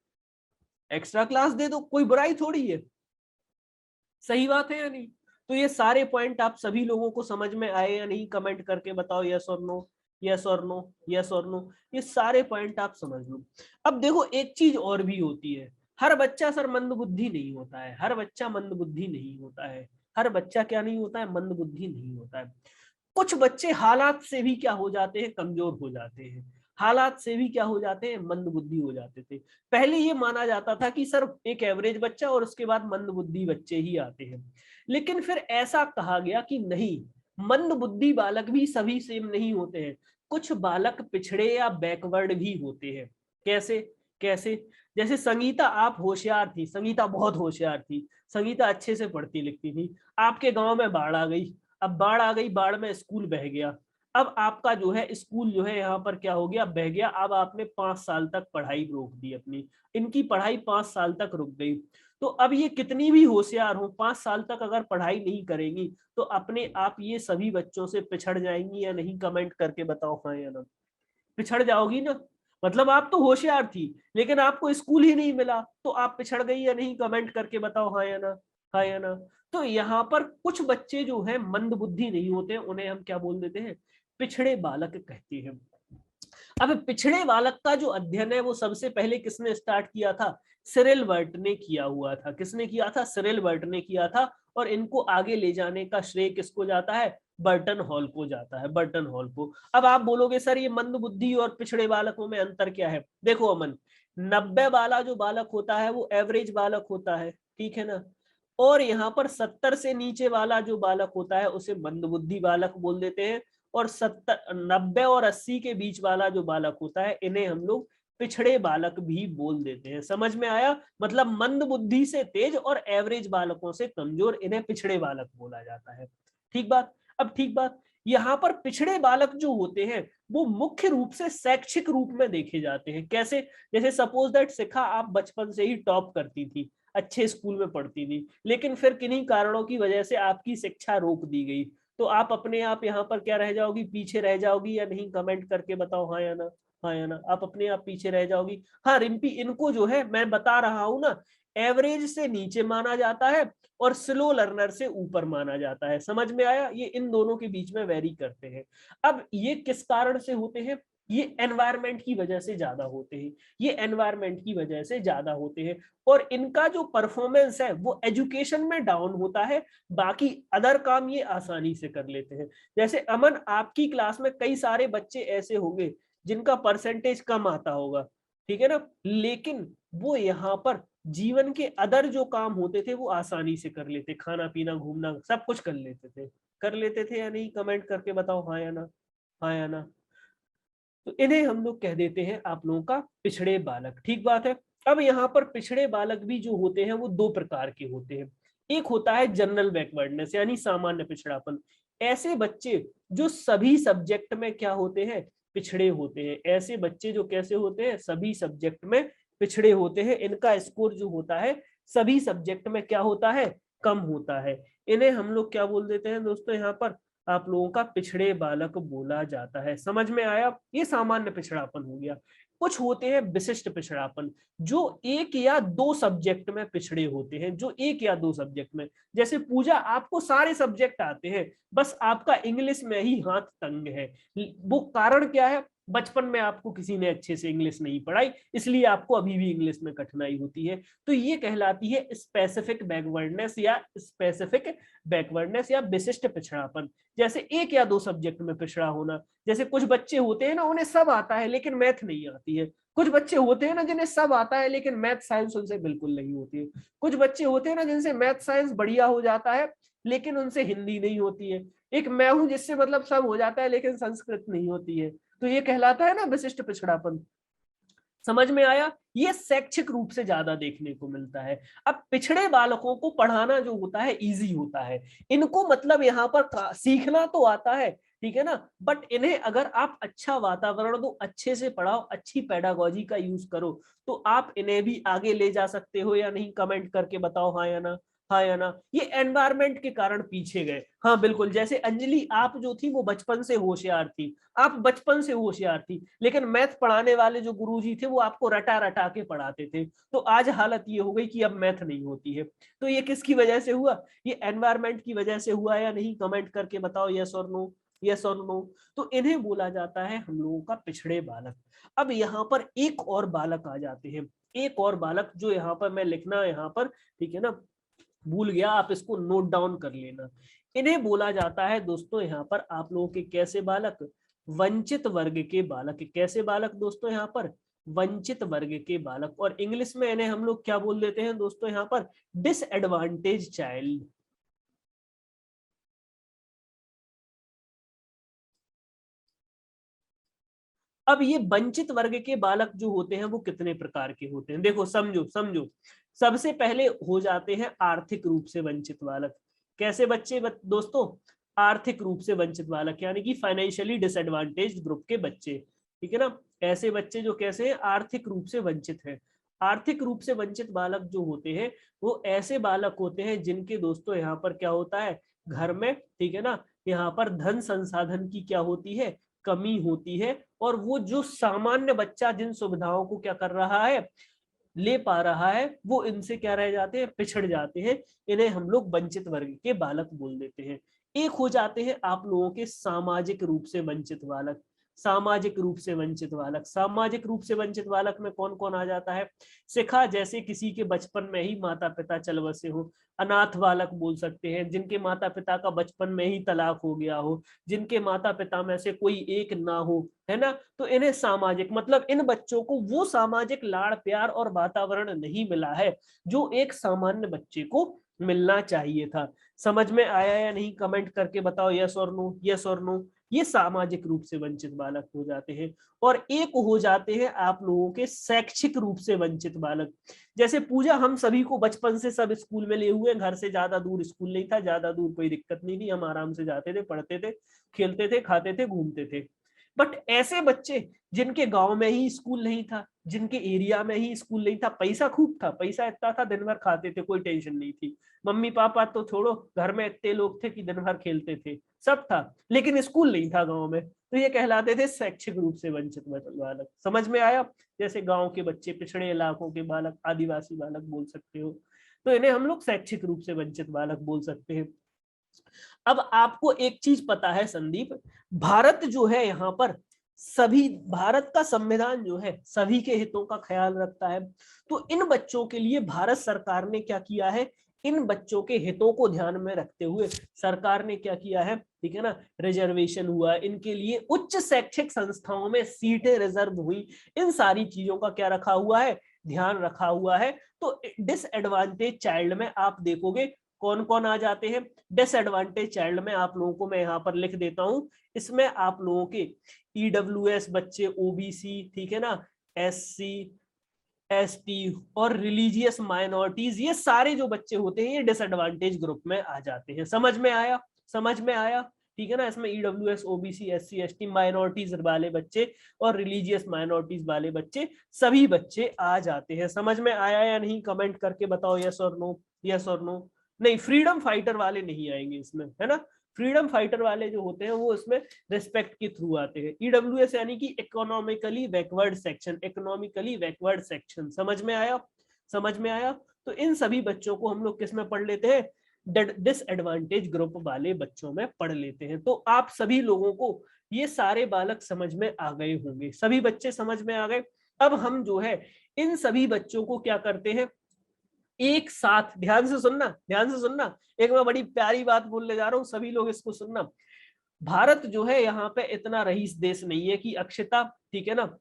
एक्स्ट्रा क्लास दे दो, कोई बुराई थोड़ी है। सही बात है या नहीं। तो ये सारे पॉइंट आप सभी लोगों को समझ में आए या नहीं, कमेंट करके बताओ यस और नो, यस और नो, यस और नो। ये सारे पॉइंट आप समझ लो। अब देखो एक चीज और भी होती है, हर बच्चा सर मंदबुद्धि नहीं होता है, हर बच्चा मंदबुद्धि नहीं होता है, हर बच्चा क्या नहीं होता है, मंदबुद्धि नहीं होता है। कुछ बच्चे हालात से भी क्या हो जाते हैं, कमजोर हो जाते हैं, हालात से भी क्या हो जाते हैं, मंदबुद्धि हो जाते थे। पहले ये माना जाता था कि सर एक एवरेज बच्चा और उसके बाद मंदबुद्धि बच्चे ही आते हैं। लेकिन फिर ऐसा कहा गया कि नहीं, मंदबुद्धि बालक भी सभी सेम नहीं होते हैं, कुछ बालक पिछड़े या बैकवर्ड भी होते हैं। कैसे, कैसे? जैसे संगीता, आप होशियार थी, संगीता बहुत होशियार थी, संगीता अच्छे से पढ़ती लिखती थी, आपके गांव में बाढ़ आ गई, अब बाढ़ आ गई, बाढ़ में स्कूल बह गया, अब आपका जो है स्कूल जो है यहाँ पर क्या हो गया, बह गया। अब आपने 5 साल तक पढ़ाई रोक दी अपनी, इनकी पढ़ाई 5 साल तक रुक गई। तो अब ये कितनी भी होशियार हो, 5 साल तक अगर पढ़ाई नहीं करेंगी तो अपने आप ये सभी बच्चों से पिछड़ जाएंगी या नहीं, कमेंट करके बताओ हाँ या ना। पिछड़ जाओगी ना, मतलब आप तो होशियार थी लेकिन आपको स्कूल ही नहीं मिला, तो आप पिछड़ गई या नहीं, कमेंट करके बताओ हाँ या ना, हाँ या ना। तो यहाँ पर कुछ बच्चे जो है मंदबुद्धि नहीं होते, उन्हें हम क्या बोल देते हैं, पिछड़े बालक कहते हैं। अब पिछड़े बालक का जो अध्ययन है वो सबसे पहले किसने स्टार्ट किया था, सिरिल बर्ट ने किया हुआ था। किसने किया था, सिरिल बर्ट ने किया था। और इनको आगे ले जाने का श्रेय किसको जाता है, बर्टन हॉल को जाता है, बर्टन हॉल को। अब आप बोलोगे सर ये मंदबुद्धि और पिछड़े बालकों में अंतर क्या है। देखो अमन, 90 वाला जो बालक होता है वो एवरेज बालक होता है, ठीक है ना। और यहाँ पर 70 से नीचे वाला जो बालक होता है उसे मंदबुद्धि बालक बोल देते हैं। और 90 और 80 के बीच वाला जो बालक होता है इन्हें हम लोग पिछड़े बालक भी बोल देते हैं। समझ में आया, मतलब मंद बुद्धि से तेज और एवरेज बालकों से कमजोर, इन्हें पिछड़े बालक बोला जाता है। ठीक बात। अब ठीक बात, यहाँ पर पिछड़े बालक जो होते हैं वो मुख्य रूप से शैक्षिक रूप में देखे जाते हैं। कैसे, जैसे सपोज दैट शिखा, आप बचपन से ही टॉप करती थी, अच्छे स्कूल में पढ़ती थी, लेकिन फिर किन्हीं कारणों की वजह से आपकी शिक्षा रोक दी गई, तो आप अपने आप यहाँ पर क्या रह जाओगी, पीछे रह जाओगी या नहीं, कमेंट करके बताओ हाँ या ना, हाँ या ना। आप अपने आप पीछे रह जाओगी। हाँ रिम्पी, इनको जो है मैं बता रहा हूं ना, एवरेज से नीचे माना जाता है और स्लो लर्नर से ऊपर माना जाता है। समझ में आया, ये इन दोनों के बीच में वेरी करते हैं। अब ये किस कारण से होते हैं, ये एनवायरमेंट की वजह से ज्यादा होते हैं, ये एनवायरमेंट की वजह से ज्यादा होते हैं। और इनका जो परफॉर्मेंस है वो एजुकेशन में डाउन होता है, बाकी अदर काम ये आसानी से कर लेते हैं। जैसे अमन, आपकी क्लास में कई सारे बच्चे ऐसे होंगे जिनका परसेंटेज कम आता होगा, ठीक है ना, लेकिन वो यहाँ पर जीवन के अदर जो काम होते थे वो आसानी से कर लेते, खाना पीना घूमना सब कुछ कर लेते थे, कर लेते थे या नहीं, कमेंट करके बताओ हाँ या ना, हाँ या ना। तो इन्हें हम लोग कह देते हैं आप लोगों का पिछड़े बालक। ठीक बात है। अब यहाँ पर पिछड़े बालक भी जो होते हैं वो 2 प्रकार के होते हैं। एक होता है जनरल बैकवर्डनेस यानी सामान्य पिछड़ापन। ऐसे बच्चे जो सभी सब्जेक्ट में क्या होते हैं, पिछड़े होते हैं। ऐसे बच्चे जो कैसे होते हैं, सभी सब्जेक्ट में पिछड़े होते हैं। इनका स्कोर जो होता है सभी सब्जेक्ट में क्या होता है, कम होता है। इन्हें हम लोग क्या बोल देते हैं दोस्तों, यहाँ पर आप लोगों का पिछड़े बालक बोला जाता है। समझ में आया, ये सामान्य पिछड़ापन हो गया। कुछ होते हैं विशिष्ट पिछड़ापन, जो एक या दो सब्जेक्ट में पिछड़े होते हैं, जो एक या दो सब्जेक्ट में। जैसे पूजा, आपको सारे सब्जेक्ट आते हैं, बस आपका इंग्लिश में ही हाथ तंग है। वो कारण क्या है? बचपन में आपको किसी ने अच्छे से इंग्लिश नहीं पढ़ाई, इसलिए आपको अभी भी इंग्लिश में कठिनाई होती है। तो ये कहलाती है स्पेसिफिक बैकवर्डनेस या विशिष्ट पिछड़ापन। जैसे एक या दो सब्जेक्ट में पिछड़ा होना। जैसे कुछ बच्चे होते हैं ना, उन्हें सब आता है लेकिन मैथ नहीं आती है। कुछ बच्चे होते हैं ना जिन्हें सब आता है लेकिन मैथ साइंस उनसे बिल्कुल नहीं होती है। कुछ बच्चे होते हैं ना जिनसे मैथ साइंस बढ़िया हो जाता है लेकिन उनसे हिंदी नहीं होती है। एक मैं हूं जिससे मतलब सब हो जाता है लेकिन संस्कृत नहीं होती है। तो ये कहलाता है ना विशिष्ट पिछड़ापन। समझ में आया? ये शैक्षिक रूप से ज्यादा देखने को मिलता है। अब पिछड़े बालकों को पढ़ाना जो होता है इजी होता है। इनको मतलब यहाँ पर सीखना तो आता है, ठीक है ना, बट इन्हें अगर आप अच्छा वातावरण दो, अच्छे से पढ़ाओ, अच्छी पेडागोजी का यूज करो, तो आप इन्हें भी आगे ले जा सकते हो या नहीं? कमेंट करके बताओ हाँ या ना। हाँ या ना? ये एनवायरमेंट के कारण पीछे गए। हाँ बिल्कुल, जैसे अंजलि आप जो थी वो बचपन से होशियार थी, आप बचपन से होशियार थी, लेकिन मैथ पढ़ाने वाले जो गुरुजी थे वो आपको रटा रटा के पढ़ाते थे, तो आज हालत ये हो गई कि अब मैथ नहीं होती है। तो ये किसकी वजह से हुआ? ये एनवायरमेंट की वजह से हुआ या नहीं? कमेंट करके बताओ यस और नो, यस और नो। तो इन्हें बोला जाता है हम लोगों का पिछड़े बालक। अब यहाँ पर एक और बालक आ जाते हैं, एक और बालक जो यहाँ पर मैं लिखना यहाँ पर, ठीक है ना, भूल गया, आप इसको नोट डाउन कर लेना। इन्हें बोला जाता है दोस्तों यहाँ पर आप लोगों के कैसे बालक? वंचित वर्ग के बालक। कैसे बालक दोस्तों यहाँ पर? वंचित वर्ग के बालक। और इंग्लिश में इन्हें हम लोग क्या बोल देते हैं दोस्तों यहाँ पर? Disadvantage child. अब ये वंचित वर्ग के बालक जो होते हैं वो कितने प्रकार के होते हैं? देखो समझो समझो। सबसे पहले हो जाते हैं आर्थिक रूप से वंचित बालक। कैसे बच्चे दोस्तों? आर्थिक रूप से वंचित बालक, यानी कि फाइनेंशियली डिसएडवांटेज्ड ग्रुप के बच्चे, ठीक है ना। ऐसे बच्चे जो कैसे हैं? आर्थिक रूप से वंचित हैं। आर्थिक रूप से वंचित बालक जो होते हैं वो ऐसे बालक होते हैं जिनके दोस्तों यहाँ पर क्या होता है? घर में, ठीक है ना, यहाँ पर धन संसाधन की क्या होती है? कमी होती है। और वो जो सामान्य बच्चा जिन सुविधाओं को क्या कर रहा है, ले पा रहा है, वो इनसे क्या रह जाते हैं? पिछड़ जाते हैं। इन्हें हम लोग वंचित वर्ग के बालक बोल देते हैं। एक हो जाते हैं आप लोगों के सामाजिक रूप से वंचित बालक। सामाजिक रूप से वंचित बालक, सामाजिक रूप से वंचित बालक में कौन कौन आ जाता है? शिखा, जैसे किसी के बचपन में ही माता पिता चल बसे हो। अनाथ बालक बोल सकते हैं, जिनके माता पिता का बचपन में ही तलाक हो गया हो, जिनके माता पिता में से कोई एक ना हो, है ना। तो इन्हें सामाजिक, मतलब इन बच्चों को वो सामाजिक लाड़ प्यार और वातावरण नहीं मिला है जो एक सामान्य बच्चे को मिलना चाहिए था। समझ में आया या नहीं? कमेंट करके बताओ यस और नो, यस और नो। ये सामाजिक रूप से वंचित बालक हो जाते हैं। और एक हो जाते हैं आप लोगों के शैक्षिक रूप से वंचित बालक। जैसे पूजा, हम सभी को बचपन से सब स्कूल में ले हुए, घर से ज्यादा दूर स्कूल नहीं था, ज्यादा दूर कोई दिक्कत नहीं थी, हम आराम से जाते थे, पढ़ते थे, खेलते थे, खाते थे, घूमते थे। बट ऐसे बच्चे जिनके गांव में ही स्कूल नहीं था, जिनके एरिया में ही स्कूल नहीं था, पैसा खूब था, पैसा इतना था, दिन भर खाते थे, कोई टेंशन नहीं थी, मम्मी पापा तो छोड़ो, घर में इतने लोग थे कि दिन भर खेलते थे, सब था, लेकिन स्कूल नहीं था गांव में, तो ये कहलाते थे शैक्षिक रूप से वंचित बालक। समझ में आया? जैसे गांव के बच्चे, पिछड़े इलाकों के बालक, आदिवासी बालक बोल सकते हो, तो इन्हें हम लोग शैक्षिक रूप से वंचित बालक बोल सकते हैं। अब आपको एक चीज पता है संदीप, भारत जो है यहाँ पर सभी, भारत का संविधान जो है सभी के हितों का ख्याल रखता है। तो इन बच्चों के लिए भारत सरकार ने क्या किया है? इन बच्चों के हितों को ध्यान में रखते हुए सरकार ने क्या किया है, ठीक है ना, रिजर्वेशन हुआ इनके लिए, उच्च शैक्षिक संस्थाओं में सीटें रिजर्व हुई, इन सारी चीजों का क्या रखा हुआ है? ध्यान रखा हुआ है। तो डिसएडवांटेज चाइल्ड में आप देखोगे कौन कौन आ जाते हैं। डिसएडवांटेज चाइल्ड में आप लोगों को मैं यहाँ पर लिख देता हूं, इसमें आप लोगों के ईडब्ल्यूएस बच्चे, ओबीसी, ठीक है ना, एससी, एसटी और रिलीजियस माइनॉरिटीज, ये सारे जो बच्चे होते हैं ये डिसएडवांटेज ग्रुप में आ जाते हैं। समझ में आया? समझ में आया? ठीक है ना, इसमें EWS, OBC, SC, ST, minorities वाले बच्चे और रिलीजियस माइनॉरिटीज वाले बच्चे, सभी बच्चे आ जाते हैं। समझ में आया या नहीं? कमेंट करके बताओ यस और नो, यस और नो। नहीं, फ्रीडम फाइटर वाले नहीं आएंगे इसमें, है ना, फ्रीडम फाइटर वाले जो होते हैं वो इसमें रिस्पेक्ट के थ्रू आते हैं। ईडब्ल्यूएस यानी कि economically backward section, economically backward section. समझ में आया? समझ में आया? तो इन सभी बच्चों को हम लोग किस में पढ़ लेते हैं? डिसएडवांटेज ग्रुप वाले बच्चों में पढ़ लेते हैं। तो आप सभी लोगों को ये सारे बालक समझ में आ गए होंगे, सभी बच्चे समझ में आ गए। अब हम जो है इन सभी बच्चों को क्या करते हैं, एक साथ, ध्यान से सुनना, ध्यान से सुनना, एक मैं बड़ी प्यारी बात बोलने जा रहा हूं, सभी लोग इसको सुनना। भारत जो है यहाँ पे इतना रईस देश नहीं है कि अक्षता, ठीक है ना,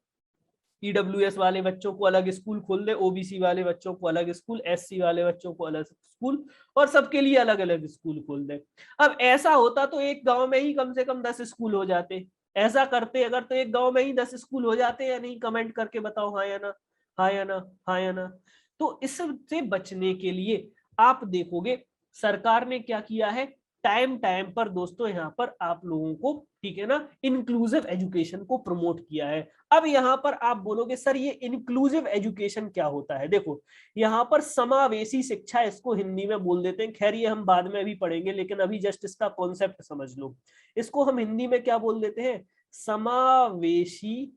ईडब्ल्यूएस वाले बच्चों को अलग स्कूल खोल दे, ओबीसी वाले बच्चों को अलग स्कूल, एससी वाले बच्चों को अलग स्कूल, और सबके लिए अलग अलग स्कूल खोल दे। अब ऐसा होता तो एक गांव में ही कम से कम 10 स्कूल हो जाते। ऐसा करते अगर तो एक गांव में ही 10 स्कूल हो जाते या नहीं? कमेंट करके बताओ हाँ या ना, हाँ या ना, हाँ या ना। तो इससे बचने के लिए आप देखोगे सरकार ने क्या किया है, टाइम टाइम पर दोस्तों यहाँ पर आप लोगों को, ठीक है ना, इंक्लूसिव एजुकेशन को प्रमोट किया है। अब यहाँ पर आप बोलोगे सर ये इंक्लूसिव एजुकेशन क्या होता है? देखो यहाँ पर समावेशी शिक्षा इसको हिंदी में बोल देते हैं, खैर ये हम बाद में भी पढ़ेंगे, लेकिन अभी जस्ट इसका कॉन्सेप्ट समझ लो। इसको हम हिंदी में क्या बोल देते हैं? समावेशी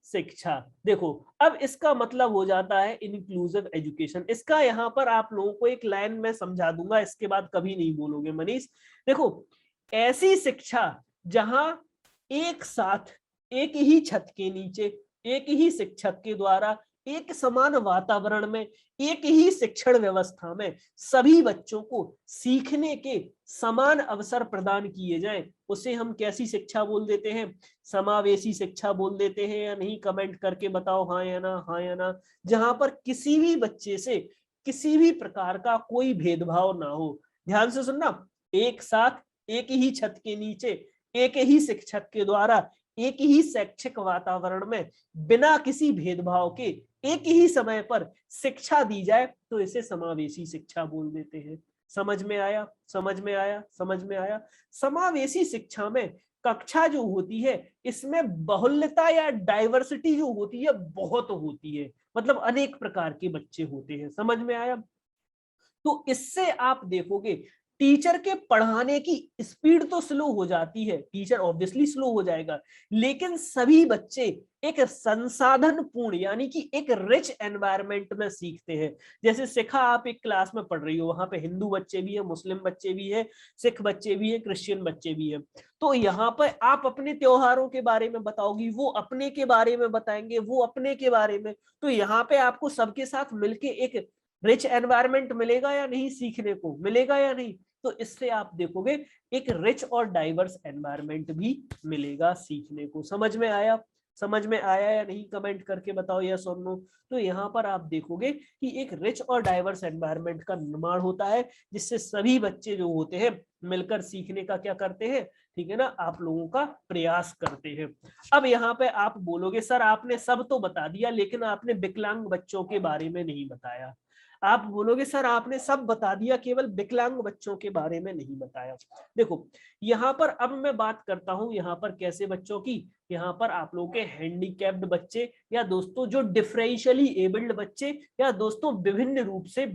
शिक्षा। देखो अब इसका मतलब हो जाता है इंक्लूसिव एजुकेशन। इसका यहाँ पर आप लोगों को एक लाइन में समझा दूंगा, इसके बाद कभी नहीं बोलोगे मनीष। देखो ऐसी शिक्षा जहां एक साथ एक ही छत के नीचे एक ही शिक्षक के द्वारा एक समान वातावरण में एक ही शिक्षण व्यवस्था में सभी बच्चों को सीखने के समान अवसर प्रदान किए जाएं, उसे हम कैसी शिक्षा बोल देते हैं? समावेशी शिक्षा बोल देते हैं या नहीं? कमेंट करके बताओ हाँ या ना, हाँ या ना। जहां पर किसी भी बच्चे से किसी भी प्रकार का कोई भेदभाव ना हो। ध्यान से सुनना, एक साथ एक ही छत के नीचे एक ही शिक्षक के द्वारा एक ही शैक्षिक वातावरण में बिना किसी भेदभाव के एक ही समय पर शिक्षा दी जाए तो इसे समावेशी शिक्षा बोल देते हैं। समझ में आया? समझ में आया? समझ में आया? समावेशी शिक्षा में कक्षा जो होती है इसमें बहुल्यता या डाइवर्सिटी जो होती है बहुत होती है, मतलब अनेक प्रकार के बच्चे होते हैं। समझ में आया? तो इससे आप देखोगे टीचर के पढ़ाने की स्पीड तो स्लो हो जाती है, टीचर ऑब्वियसली स्लो हो जाएगा, लेकिन सभी बच्चे एक संसाधन पूर्ण यानी कि एक रिच एनवायरनमेंट में सीखते हैं। जैसे सिखा आप एक क्लास में पढ़ रही हो, वहां पे हिंदू बच्चे भी है, मुस्लिम बच्चे भी है, सिख बच्चे भी है, क्रिश्चियन बच्चे भी है। तो यहाँ पर आप अपने त्योहारों के बारे में बताओगी, वो अपने के बारे में बताएंगे, वो अपने के बारे में। तो यहाँ पे आपको सबके साथ मिलके एक रिच एनवायरनमेंट मिलेगा या नहीं? सीखने को मिलेगा या नहीं? तो इससे आप देखोगे एक रिच और डाइवर्स एनवायरनमेंट भी मिलेगा सीखने को। समझ में आया? समझ में आया या नहीं? कमेंट करके बताओ यस और नो। तो यहाँ पर आप देखोगे कि एक रिच और डाइवर्स एनवायरनमेंट का निर्माण होता है जिससे सभी बच्चे जो होते हैं मिलकर सीखने का क्या करते हैं, ठीक है ना, आप लोगों का प्रयास करते हैं। अब यहाँ पे आप बोलोगे सर आपने सब तो बता दिया लेकिन आपने विकलांग बच्चों के बारे में नहीं बताया। आप बोलोगे सर आपने सब बता दिया केवल विकलांग बच्चों के बारे में नहीं बताया। देखो यहाँ पर अब मैं बात करता हूं यहाँ पर कैसे बच्चों की, यहाँ पर आप लोगों के हैंडीकैप्ड बच्चे या दोस्तों जो डिफरेंशियली एबल्ड बच्चे या दोस्तों विभिन्न रूप से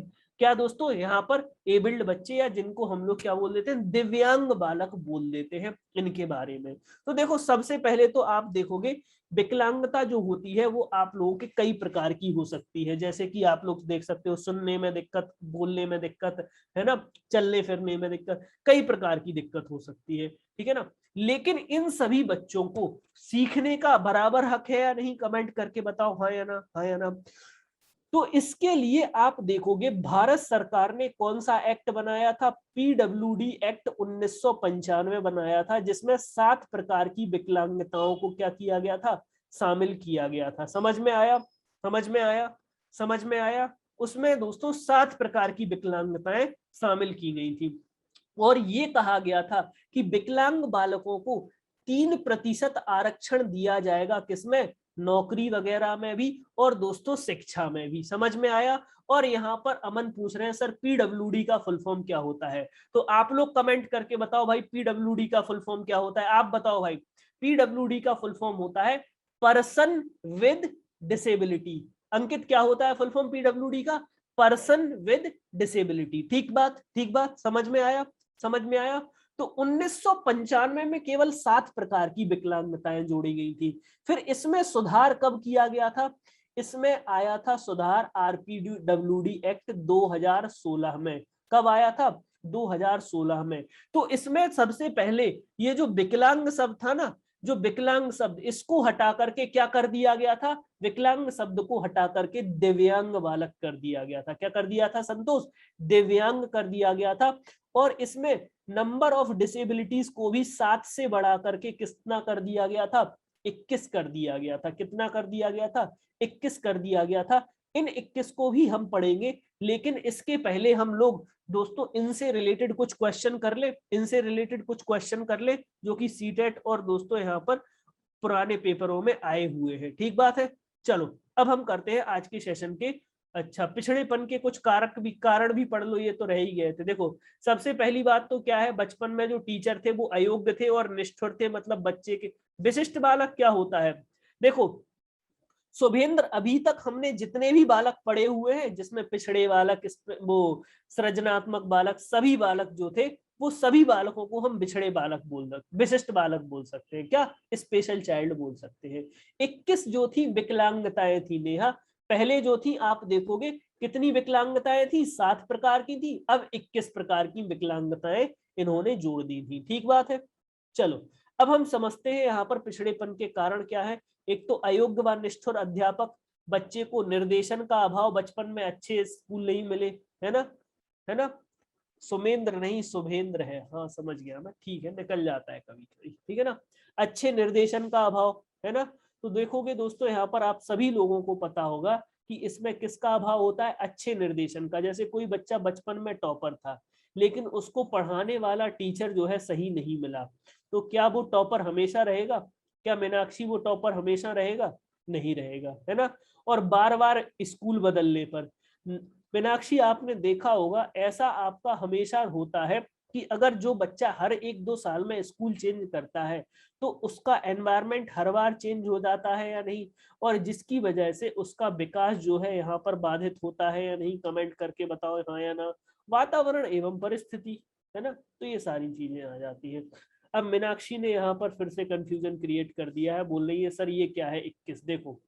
क्या दोस्तों यहाँ पर एबल्ड बच्चे या जिनको हम लोग क्या बोल देते हैं, दिव्यांग बालक बोल देते हैं, इनके बारे में। तो देखो सबसे पहले तो आप देखोगे विकलांगता जो होती है वो आप लोगों के कई प्रकार की हो सकती है, जैसे कि आप लोग देख सकते हो सुनने में दिक्कत, बोलने में दिक्कत, है ना, चलने फिरने में दिक्कत, कई प्रकार की दिक्कत हो सकती है, ठीक है ना। लेकिन इन सभी बच्चों को सीखने का बराबर हक है या नहीं? कमेंट करके बताओ हाँ या ना, हाँ या ना। तो इसके लिए आप देखोगे भारत सरकार ने कौन सा एक्ट बनाया था? पीडब्ल्यूडी एक्ट 1995 बनाया था, जिसमें 7 प्रकार की विकलांगताओं को क्या किया गया था? शामिल किया गया था। समझ में आया? समझ में आया? समझ में आया? उसमें दोस्तों 7 प्रकार की विकलांगताएं शामिल की गई थी और ये कहा गया था कि विकलांग बालकों को 3% आरक्षण दिया जाएगा, किसमें? नौकरी वगैरह में भी और दोस्तों शिक्षा में भी। समझ में आया? और यहाँ पर अमन पूछ रहे हैं सर पीडब्ल्यूडी का फुल फॉर्म क्या होता है? तो आप लोग कमेंट करके बताओ भाई पीडब्ल्यूडी का फुल फॉर्म क्या होता है? आप बताओ भाई। पीडब्ल्यूडी का फुल फॉर्म होता है पर्सन विद डिसेबिलिटी। अंकित क्या होता है फुल फॉर्म पीडब्ल्यूडी का? Person with disability. ठीक बात, ठीक बात। समझ में आया? समझ में आया? तो 1995 में केवल 7 प्रकार की विकलांगताएं जोड़ी गई थी। फिर इसमें सुधार कब किया गया था? इसमें आया था सुधार आरपीडब्ल्यूडी एक्ट 2016 में। कब आया था? 2016 में। तो इसमें सबसे पहले ये जो विकलांग शब्द था ना, जो विकलांग शब्द, इसको हटा करके क्या कर दिया गया था? विकलांग शब्द को हटा करके दिव्यांग बालक कर दिया गया था। क्या कर दिया था संतोष? दिव्यांग कर दिया गया था। और इसमें नंबर ऑफ डिसेबिलिटीज को भी 7 से बढ़ा करके कितना कर दिया गया था? 21 कर दिया गया था। कितना कर दिया गया था? 21 कर दिया गया था। इन 21 को भी हम पढ़ेंगे, लेकिन इसके पहले हम लोग दोस्तों इनसे रिलेटेड कुछ क्वेश्चन कर ले, इनसे रिलेटेड कुछ क्वेश्चन कर ले जो कि सीटेट और दोस्तों यहाँ पर पुराने पेपरों में आए हुए हैं। ठीक बात है। चलो अब हम करते हैं आज के सेशन के, अच्छा, पिछड़ेपन के कुछ कारण भी पढ़ लो, ये तो रह ही गए थे। देखो सबसे पहली बात तो क्या है, बचपन में जो टीचर थे वो अयोग्य थे और निष्ठुर थे, मतलब बच्चे के। विशिष्ट बालक क्या होता है? देखो शुभेंद्र, अभी तक हमने जितने भी बालक पढ़े हुए हैं, जिसमें पिछड़े बालक, वो सृजनात्मक बालक, सभी बालक जो थे, वो सभी बालकों को हम बिछड़े बालक बोल सकते, विशिष्ट बालक बोल सकते हैं, क्या स्पेशल चाइल्ड बोल सकते हैं। 21 जो थी विकलांगताएं थी नेहा, पहले जो थी आप देखोगे कितनी विकलांगताएं थी? 7 प्रकार की थी, अब 21 प्रकार की विकलांगताएं इन्होंने जोड़ दी थी। ठीक बात है। चलो अब हम समझते हैं यहाँ पर पिछड़ेपन के कारण क्या है। एक तो अयोग्य व निष्ठुर अध्यापक, बच्चे को निर्देशन का अभाव, बचपन में अच्छे स्कूल नहीं मिले, है ना, है ना। सुमेंद्र नहीं शुभेंद्र है, हाँ समझ गया मैं, ठीक है, निकल जाता है कभी कभी, ठीक है ना। अच्छे निर्देशन का अभाव, है ना। तो देखोगे दोस्तों यहाँ पर आप सभी लोगों को पता होगा कि इसमें किसका अभाव होता है? अच्छे निर्देशन का। जैसे कोई बच्चा बचपन में टॉपर था, लेकिन उसको पढ़ाने वाला टीचर जो है सही नहीं मिला, तो क्या वो टॉपर हमेशा रहेगा? क्या मीनाक्षी वो टॉपर हमेशा रहेगा? नहीं रहेगा, है ना। और बार बार स्कूल बदलने पर, मीनाक्षी आपने देखा होगा ऐसा आपका हमेशा होता है कि अगर जो बच्चा हर 1-2 साल में स्कूल चेंज करता है तो उसका एनवायरनमेंट हर बार चेंज हो जाता है या नहीं, और जिसकी वजह से उसका विकास जो है यहाँ पर बाधित होता है या नहीं? कमेंट करके बताओ हाँ या ना। वातावरण एवं परिस्थिति, है ना, तो ये सारी चीजें आ जाती है। अब मीनाक्षी ने यहाँ पर फिर से कंफ्यूजन क्रिएट कर दिया है, बोल रही है सर ये क्या है 21? देखो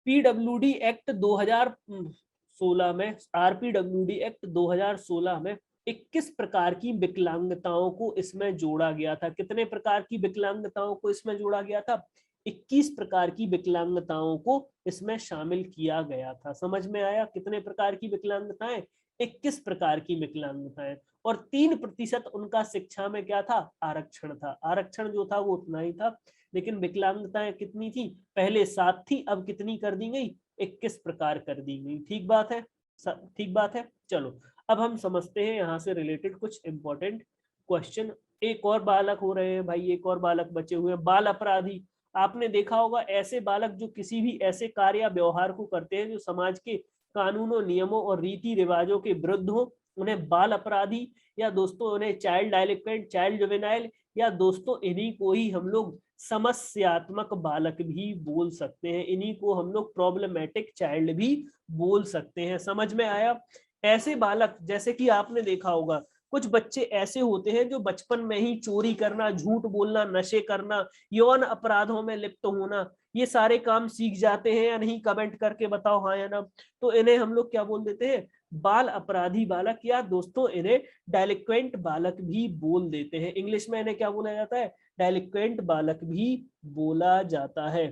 पीडब्ल्यूडी एक्ट 2016 में, आरपीडब्ल्यूडी एक्ट 2016 में 21 प्रकार की विकलांगताओं को इसमें जोड़ा गया था। कितने प्रकार की विकलांगताओं को इसमें जोड़ा गया था? 21 प्रकार की विकलांगताओं को इसमें शामिल किया गया था। समझ में आया? कितने प्रकार की विकलांगताएं? 21 प्रकार की विकलांगताएं। और 3% उनका शिक्षा में क्या था? आरक्षण था। आरक्षण जो था वो उतना ही था, लेकिन विकलांगताएं कितनी थी? पहले 7 थी, अब कितनी कर दी गई? 21 प्रकार कर दी गई। ठीक बात है, ठीक बात है। चलो अब हम समझते हैं यहाँ से रिलेटेड कुछ इंपॉर्टेंट क्वेश्चन। एक और बालक हो रहे हैं भाई, एक और बालक बचे हुए हैं, बाल अपराधी। आपने देखा होगा ऐसे बालक जो किसी भी ऐसे कार्य या व्यवहार को करते हैं जो समाज के कानूनों, नियमों और रीति रिवाजों के विरुद्ध हो, उन्हें बाल अपराधी, या दोस्तों उन्हें चाइल्ड डाइलिक्वेंट, चाइल्ड जुवेनाइल, या दोस्तों इन्हीं को ही हम लोग समस्यात्मक बालक भी बोल सकते हैं। इन्हीं को हम लोग प्रॉब्लमेटिक चाइल्ड भी बोल सकते हैं। समझ में आया? ऐसे बालक जैसे कि आपने देखा होगा कुछ बच्चे ऐसे होते हैं जो बचपन में ही चोरी करना, झूठ बोलना, नशे करना, यौन अपराधों में लिप्त होना, ये सारे काम सीख जाते हैं या नहीं? कमेंट करके बताओ हाँ या ना। तो इन्हें हम लोग क्या बोल देते हैं? बाल अपराधी बालक, या दोस्तों इन्हें डेलिक्वेंट बालक भी बोल देते हैं। इंग्लिश में इन्हें क्या बोला जाता है? डेलिक्वेंट बालक भी बोला जाता है।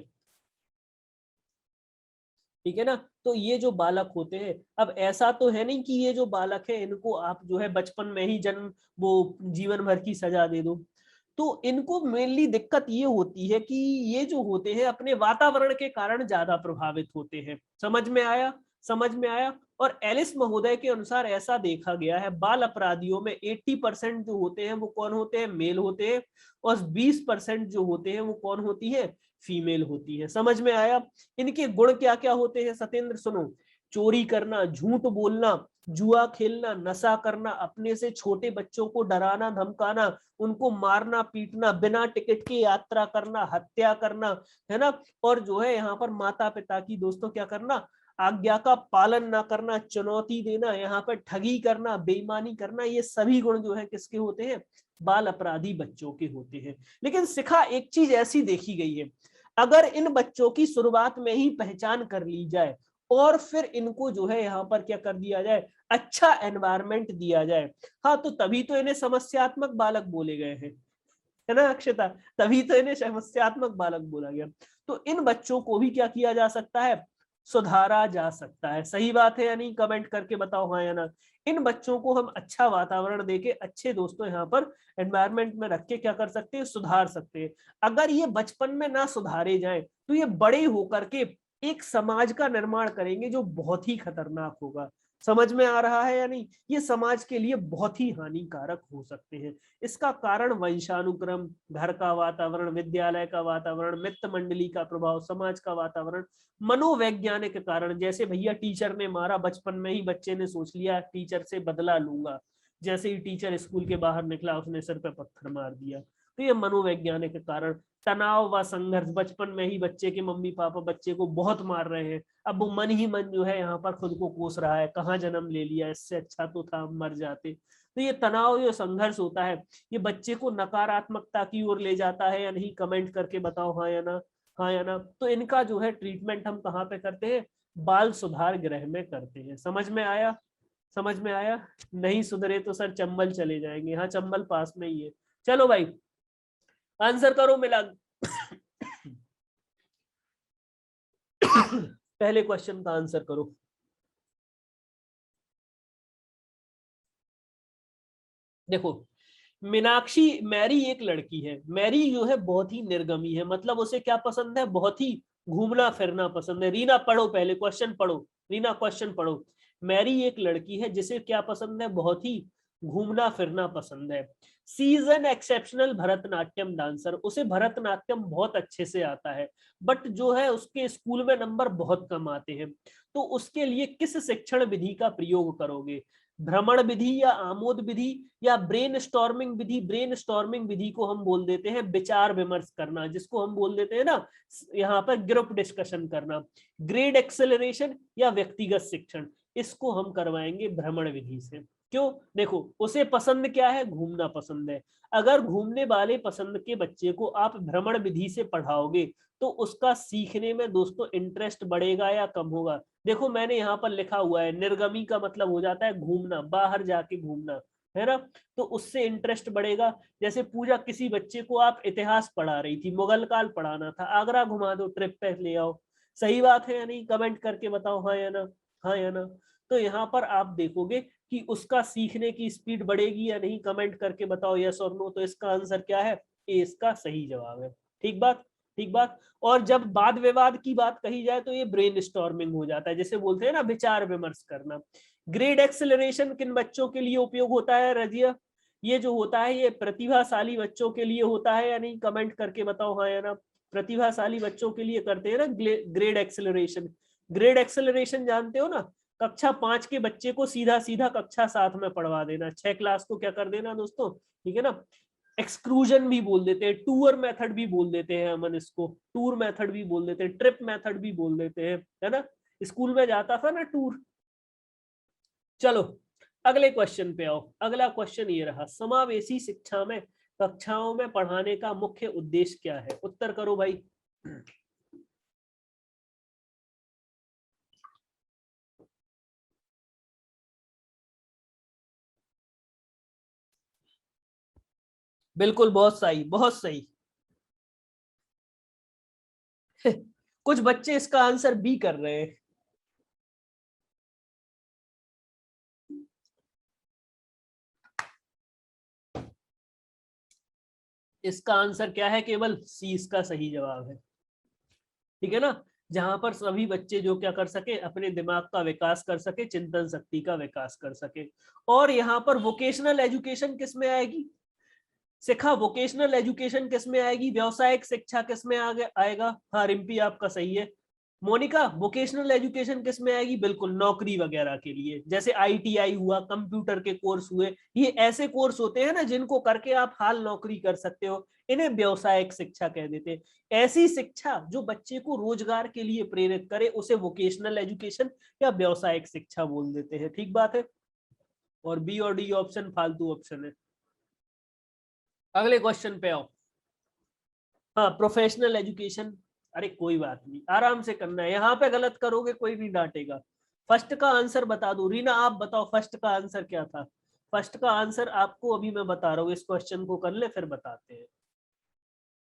ठीक है ना। तो ये जो बालक होते हैं, अब ऐसा तो है नहीं कि ये जो बालक है इनको आप जो है बचपन में ही जन्म, वो जीवन भर की सजा दे दो। तो इनको मेनली दिक्कत ये होती है कि ये जो होते हैं अपने वातावरण के कारण ज्यादा प्रभावित होते हैं। समझ में आया? समझ में आया? और एलिस महोदय के अनुसार ऐसा देखा गया है बाल अपराधियों में 80% जो होते हैं वो कौन होते हैं? मेल होते हैं, और 20% जो होते हैं वो कौन होती है? फीमेल होती है। समझ में आया? इनके गुण क्या क्या होते हैं सत्येंद्र? सुनो, चोरी करना, झूठ बोलना, जुआ खेलना, नशा करना, अपने से छोटे बच्चों को डराना धमकाना, उनको मारना पीटना, बिना टिकट की यात्रा करना, हत्या करना, है ना। और जो है यहाँ पर माता पिता की दोस्तों क्या करना? आज्ञा का पालन ना करना, चुनौती देना, यहाँ पर ठगी करना, बेईमानी करना, ये सभी गुण जो है किसके होते हैं? बाल अपराधी बच्चों के होते हैं। लेकिन शिखा एक चीज ऐसी देखी गई है, अगर इन बच्चों की शुरुआत में ही पहचान कर ली जाए और फिर इनको जो है यहाँ पर क्या कर दिया जाए, अच्छा एनवायरमेंट दिया जाए, हाँ, तो तभी तो इन्हें समस्यात्मक बालक बोले गए हैं, है ना अक्षता, तभी तो इन्हें समस्यात्मक बालक बोला गया। तो इन बच्चों को भी क्या किया जा सकता है? सुधारा जा सकता है। सही बात है या नहीं? कमेंट करके बताओ हाँ या ना। इन बच्चों को हम अच्छा वातावरण देके, अच्छे दोस्तों यहाँ पर एनवायरमेंट में रख के क्या कर सकते हैं? सुधार सकते हैं। अगर ये बचपन में ना सुधारे जाएं तो ये बड़े होकर के एक समाज का निर्माण करेंगे जो बहुत ही खतरनाक होगा। समझ में आ रहा है या नहीं? ये समाज के लिए बहुत ही हानिकारक हो सकते हैं। इसका कारण वंशानुक्रम, घर का वातावरण, विद्यालय का वातावरण, मित्र मंडली का प्रभाव, समाज का वातावरण, मनोवैज्ञानिक कारण, जैसे भैया टीचर ने मारा, बचपन में ही बच्चे ने सोच लिया टीचर से बदला लूंगा, जैसे ही टीचर स्कूल के बाहर निकला उसने सिर पे पत्थर मार दिया, तो ये मनोवैज्ञानिक कारण। तनाव व संघर्ष, बचपन में ही बच्चे के मम्मी पापा बच्चे को बहुत मार रहे हैं, अब वो मन ही मन जो है यहाँ पर खुद को कोस रहा है, कहाँ जन्म ले लिया, इससे अच्छा तो था मर जाते। तो ये तनाव, ये संघर्ष होता है, ये बच्चे को नकारात्मकता की ओर ले जाता है या नहीं? कमेंट करके बताओ हाँ या ना, हाँ या ना। तो इनका जो है ट्रीटमेंट हम कहाँ पे करते हैं? बाल सुधार गृह में करते हैं। समझ में आया? समझ में आया? नहीं सुधरे तो सर चंबल चले जाएंगे। हाँ, चंबल पास में ही है। चलो भाई आंसर करो मिला पहले क्वेश्चन का आंसर करो। देखो मीनाक्षी, मैरी एक लड़की है, मैरी जो है बहुत ही निर्गमी है, मतलब उसे क्या पसंद है? बहुत ही घूमना फिरना पसंद है। रीना पढ़ो, पहले क्वेश्चन पढ़ो, रीना क्वेश्चन पढ़ो। मैरी एक लड़की है जिसे क्या पसंद है? बहुत ही घूमना फिरना पसंद है। She is an exceptional Bharatanatyam dancer, उसे भरतनाट्यम बहुत अच्छे से आता है, बट जो है उसके स्कूल में नंबर बहुत कम आते हैं। तो उसके लिए किस शिक्षण विधि का प्रयोग करोगे? भ्रमण विधि या आमोद विधि या ब्रेन स्टॉर्मिंग विधि? ब्रेन स्टॉर्मिंग विधि को हम बोल देते हैं विचार विमर्श करना, जिसको हम बोल देते हैं ना यहाँ पर ग्रुप डिस्कशन करना। ग्रेड एक्सेलरेशन या व्यक्तिगत शिक्षण, इसको हम करवाएंगे भ्रमण विधि से। क्यों? देखो उसे पसंद क्या है? घूमना पसंद है। अगर घूमने वाले पसंद के बच्चे को आप भ्रमण विधि से पढ़ाओगे तो उसका सीखने में दोस्तों इंटरेस्ट बढ़ेगा या कम होगा? देखो मैंने यहाँ पर लिखा हुआ है, निर्गमी का मतलब हो जाता है घूमना, बाहर जाके घूमना, है ना? तो उससे इंटरेस्ट बढ़ेगा। जैसे पूजा, किसी बच्चे को आप इतिहास पढ़ा रही थी, मुगल काल पढ़ाना था, आगरा घुमा दो, ट्रिप पे ले आओ। सही बात है या नहीं? कमेंट करके बताओ हाँ या ना, हाँ या ना। तो यहाँ पर आप देखोगे कि उसका सीखने की स्पीड बढ़ेगी या नहीं? कमेंट करके बताओ यस और नो। तो इसका आंसर क्या है? ए इसका सही जवाब है। ठीक बात, ठीक बात। और जब वाद विवाद की बात कही जाए तो ये ब्रेन स्टॉर्मिंग हो जाता है, जैसे बोलते हैं ना विचार विमर्श करना। ग्रेड एक्सेलरेशन किन बच्चों के लिए उपयोग होता है रजिया? ये जो होता है ये प्रतिभाशाली बच्चों के लिए होता है या नहीं? कमेंट करके बताओ हाँ या ना। प्रतिभाशाली बच्चों के लिए करते हैं ना ग्रेड एक्सेलरेशन। ग्रेड एक्सेलरेशन जानते हो ना? कक्षा 5 के बच्चे को सीधा सीधा कक्षा 7 में पढ़वा देना, 6 क्लास को क्या कर देना दोस्तों, ठीक है ना? एक्सक्लूजन भी बोल देते हैं, टूर मेथड भी बोल देते हैं अमन, इसको टूर मेथड भी बोल देते हैं, ट्रिप मेथड भी बोल देते हैं, है ना? स्कूल में जाता था ना टूर। चलो अगले क्वेश्चन पे आओ। अगला क्वेश्चन ये रहा, समावेशी शिक्षा में कक्षाओं में पढ़ाने का मुख्य उद्देश्य क्या है? उत्तर करो भाई। बिल्कुल, बहुत सही, बहुत सही। कुछ बच्चे इसका आंसर बी कर रहे हैं। इसका आंसर क्या है? केवल सी इसका सही जवाब है। ठीक है ना? जहां पर सभी बच्चे जो क्या कर सके, अपने दिमाग का विकास कर सके, चिंतन शक्ति का विकास कर सके। और यहाँ पर वोकेशनल एजुकेशन किस में आएगी? शिखा, वोकेशनल एजुकेशन किस में आएगी? व्यवसायिक शिक्षा किस में आएगा? हाँ रिम्पी आपका सही है। मोनिका, वोकेशनल एजुकेशन किस में आएगी? बिल्कुल नौकरी वगैरह के लिए, जैसे ITI हुआ, कंप्यूटर के कोर्स हुए, ये ऐसे कोर्स होते हैं ना जिनको करके आप हाल नौकरी कर सकते हो, इन्हें व्यवसायिक शिक्षा कह देते हैं। ऐसी शिक्षा जो बच्चे को रोजगार के लिए प्रेरित करे उसे वोकेशनल एजुकेशन या व्यवसायिक शिक्षा बोल देते हैं। ठीक बात है। और बी और डी ऑप्शन फालतू ऑप्शन है। अगले क्वेश्चन पे आओ। हाँ, प्रोफेशनल एजुकेशन, अरे कोई बात नहीं, आराम से करना है, यहाँ पे गलत करोगे कोई नहीं डांटेगा। फर्स्ट का आंसर बता दो। रीना आप बताओ फर्स्ट का आंसर क्या था? फर्स्ट का आंसर आपको अभी मैं बता रहा हूँ, इस क्वेश्चन को कर ले फिर बताते हैं,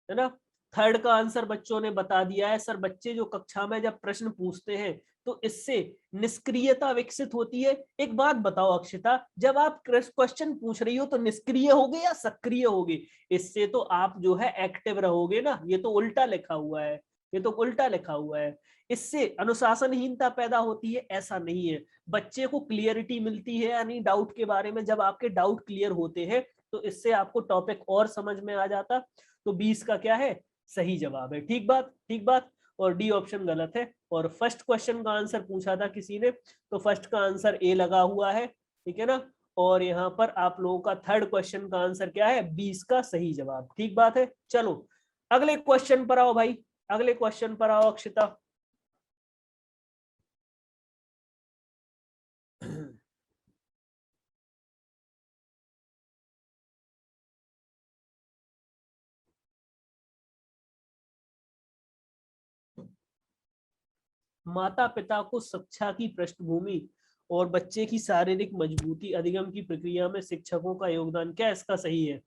है ना। थर्ड का आंसर बच्चों ने बता दिया है। सर बच्चे जो कक्षा में जब प्रश्न पूछते हैं तो इससे निष्क्रियता विकसित होती है। एक बात बताओ अक्षिता, जब आप क्वेश्चन पूछ रही हो तो निष्क्रिय होगे या सक्रिय होगे? इससे तो आप जो है एक्टिव रहोगे ना, ये तो उल्टा लिखा हुआ है, ये तो उल्टा लिखा हुआ है। इससे अनुशासनहीनता पैदा होती है, ऐसा नहीं है। बच्चे को क्लियरिटी मिलती है, यानी डाउट के बारे में, जब आपके डाउट क्लियर होते हैं तो इससे आपको टॉपिक और समझ में आ जाता। तो 20 का क्या है? सही जवाब है। ठीक बात, ठीक बात। और डी ऑप्शन गलत है। और फर्स्ट क्वेश्चन का आंसर पूछा था किसी ने, तो फर्स्ट का आंसर ए लगा हुआ है, ठीक है ना। और यहाँ पर आप लोगों का थर्ड क्वेश्चन का आंसर क्या है? 20 का सही जवाब। ठीक बात है। चलो अगले क्वेश्चन पर आओ भाई, अगले क्वेश्चन पर आओ अक्षिता। माता पिता को शिक्षा की पृष्ठभूमि और बच्चे की शारीरिक मजबूती अधिगम की प्रक्रिया में शिक्षकों का योगदान, क्या इसका सही है?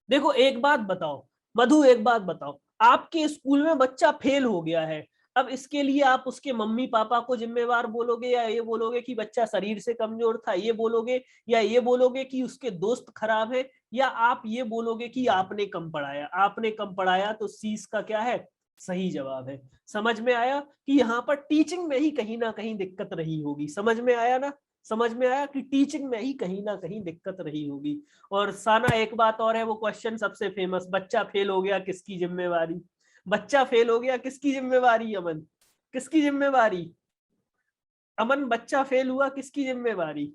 देखो एक बात बताओ मधु, एक बात बताओ, आपके स्कूल में बच्चा फेल हो गया है, अब इसके लिए आप उसके मम्मी पापा को जिम्मेवार बोलोगे, या ये बोलोगे कि बच्चा शरीर से कमजोर था ये बोलोगे, या ये बोलोगे कि उसके दोस्त खराब है, या आप ये बोलोगे कि आपने कम पढ़ाया? आपने कम पढ़ाया, तो सीस का क्या है? सही जवाब है। समझ में आया कि यहाँ पर टीचिंग में ही कहीं ना कहीं दिक्कत रही होगी? समझ में आया ना? समझ में आया कि टीचिंग में ही कहीं ना कहीं दिक्कत रही होगी। और साना एक बात और है, वो क्वेश्चन सबसे फेमस, बच्चा फेल हो गया किसकी जिम्मेवारी? बच्चा फेल हो गया किसकी जिम्मेवारी? अमन, किसकी जिम्मेवारी? अमन, बच्चा फेल हुआ किसकी जिम्मेवारी?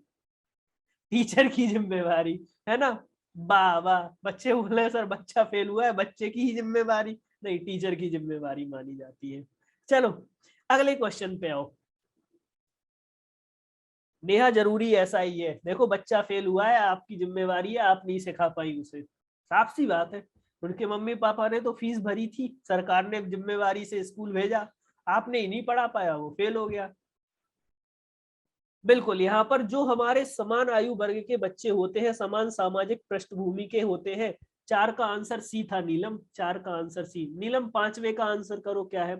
टीचर की जिम्मेवारी, है ना। वाह वाह, बच्चे बोले सर बच्चा फेल हुआ है, बच्चे की ही जिम्मेवारी? नहीं, टीचर की जिम्मेवारी मानी जाती है। चलो अगले क्वेश्चन पे आओ। नेहा जरूरी ऐसा ही है, देखो बच्चा फेल हुआ है, आपकी जिम्मेवारी है, आप नहीं सिखा पाई उसे, साफ सी बात है। उनके मम्मी पापा ने तो फीस भरी थी, सरकार ने जिम्मेवारी से स्कूल भेजा, आपने ही नहीं पढ़ा पाया, वो फेल हो गया। बिल्कुल, यहाँ पर जो हमारे समान आयु वर्ग के बच्चे होते हैं, समान सामाजिक पृष्ठभूमि के होते हैं। चार का आंसर सी था नीलम, चार का आंसर सी। नीलम पांचवे का आंसर करो, क्या है?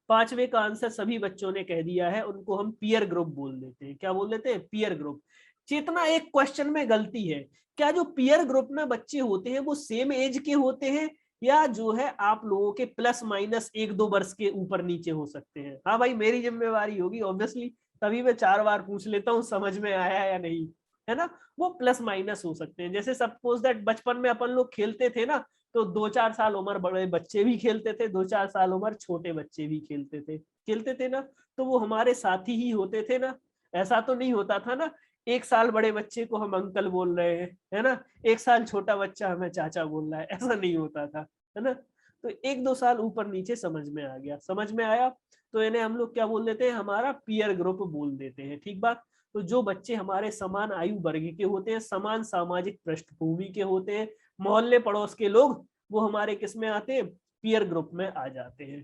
पांचवे का आंसर सभी बच्चों ने कह दिया है, उनको हम पीयर ग्रुप बोल देते हैं। क्या बोल देते हैं? Peer group. चेतना, एक क्वेश्चन में गलती है, क्या जो पीयर ग्रुप में बच्चे होते हैं वो सेम एज के होते हैं, या जो है आप लोगों के प्लस माइनस एक दो वर्ष के ऊपर नीचे हो सकते हैं? हाँ भाई, मेरी जिम्मेवारी होगी ऑब्वियसली, तभी मैं 4 बार पूछ लेता हूँ समझ में आया या नहीं, है ना। वो प्लस माइनस हो सकते हैं, जैसे सपोज दैट बचपन में अपन लोग खेलते थे ना, तो 2-4 साल उम्र बड़े बच्चे भी खेलते थे, 2-4 साल उम्र छोटे बच्चे भी खेलते थे ना, तो वो हमारे साथी ही होते थे ना। ऐसा तो नहीं होता था ना, 1 साल बड़े बच्चे को हम अंकल बोल रहे हैं, है ना, 1 साल छोटा बच्चा हमें चाचा बोल रहा है, ऐसा नहीं होता था, है ना। तो 1-2 साल ऊपर नीचे समझ में आ गया, समझ में आया, तो इन्हें हम लोग क्या बोल देते हैं? हमारा पीयर ग्रुप बोल देते हैं। ठीक बात। तो जो बच्चे हमारे समान आयु वर्ग के होते हैं, समान सामाजिक पृष्ठभूमि के होते हैं, मोहल्ले पड़ोस के लोग, वो हमारे किस में आते हैं? पीयर ग्रुप में आ जाते हैं।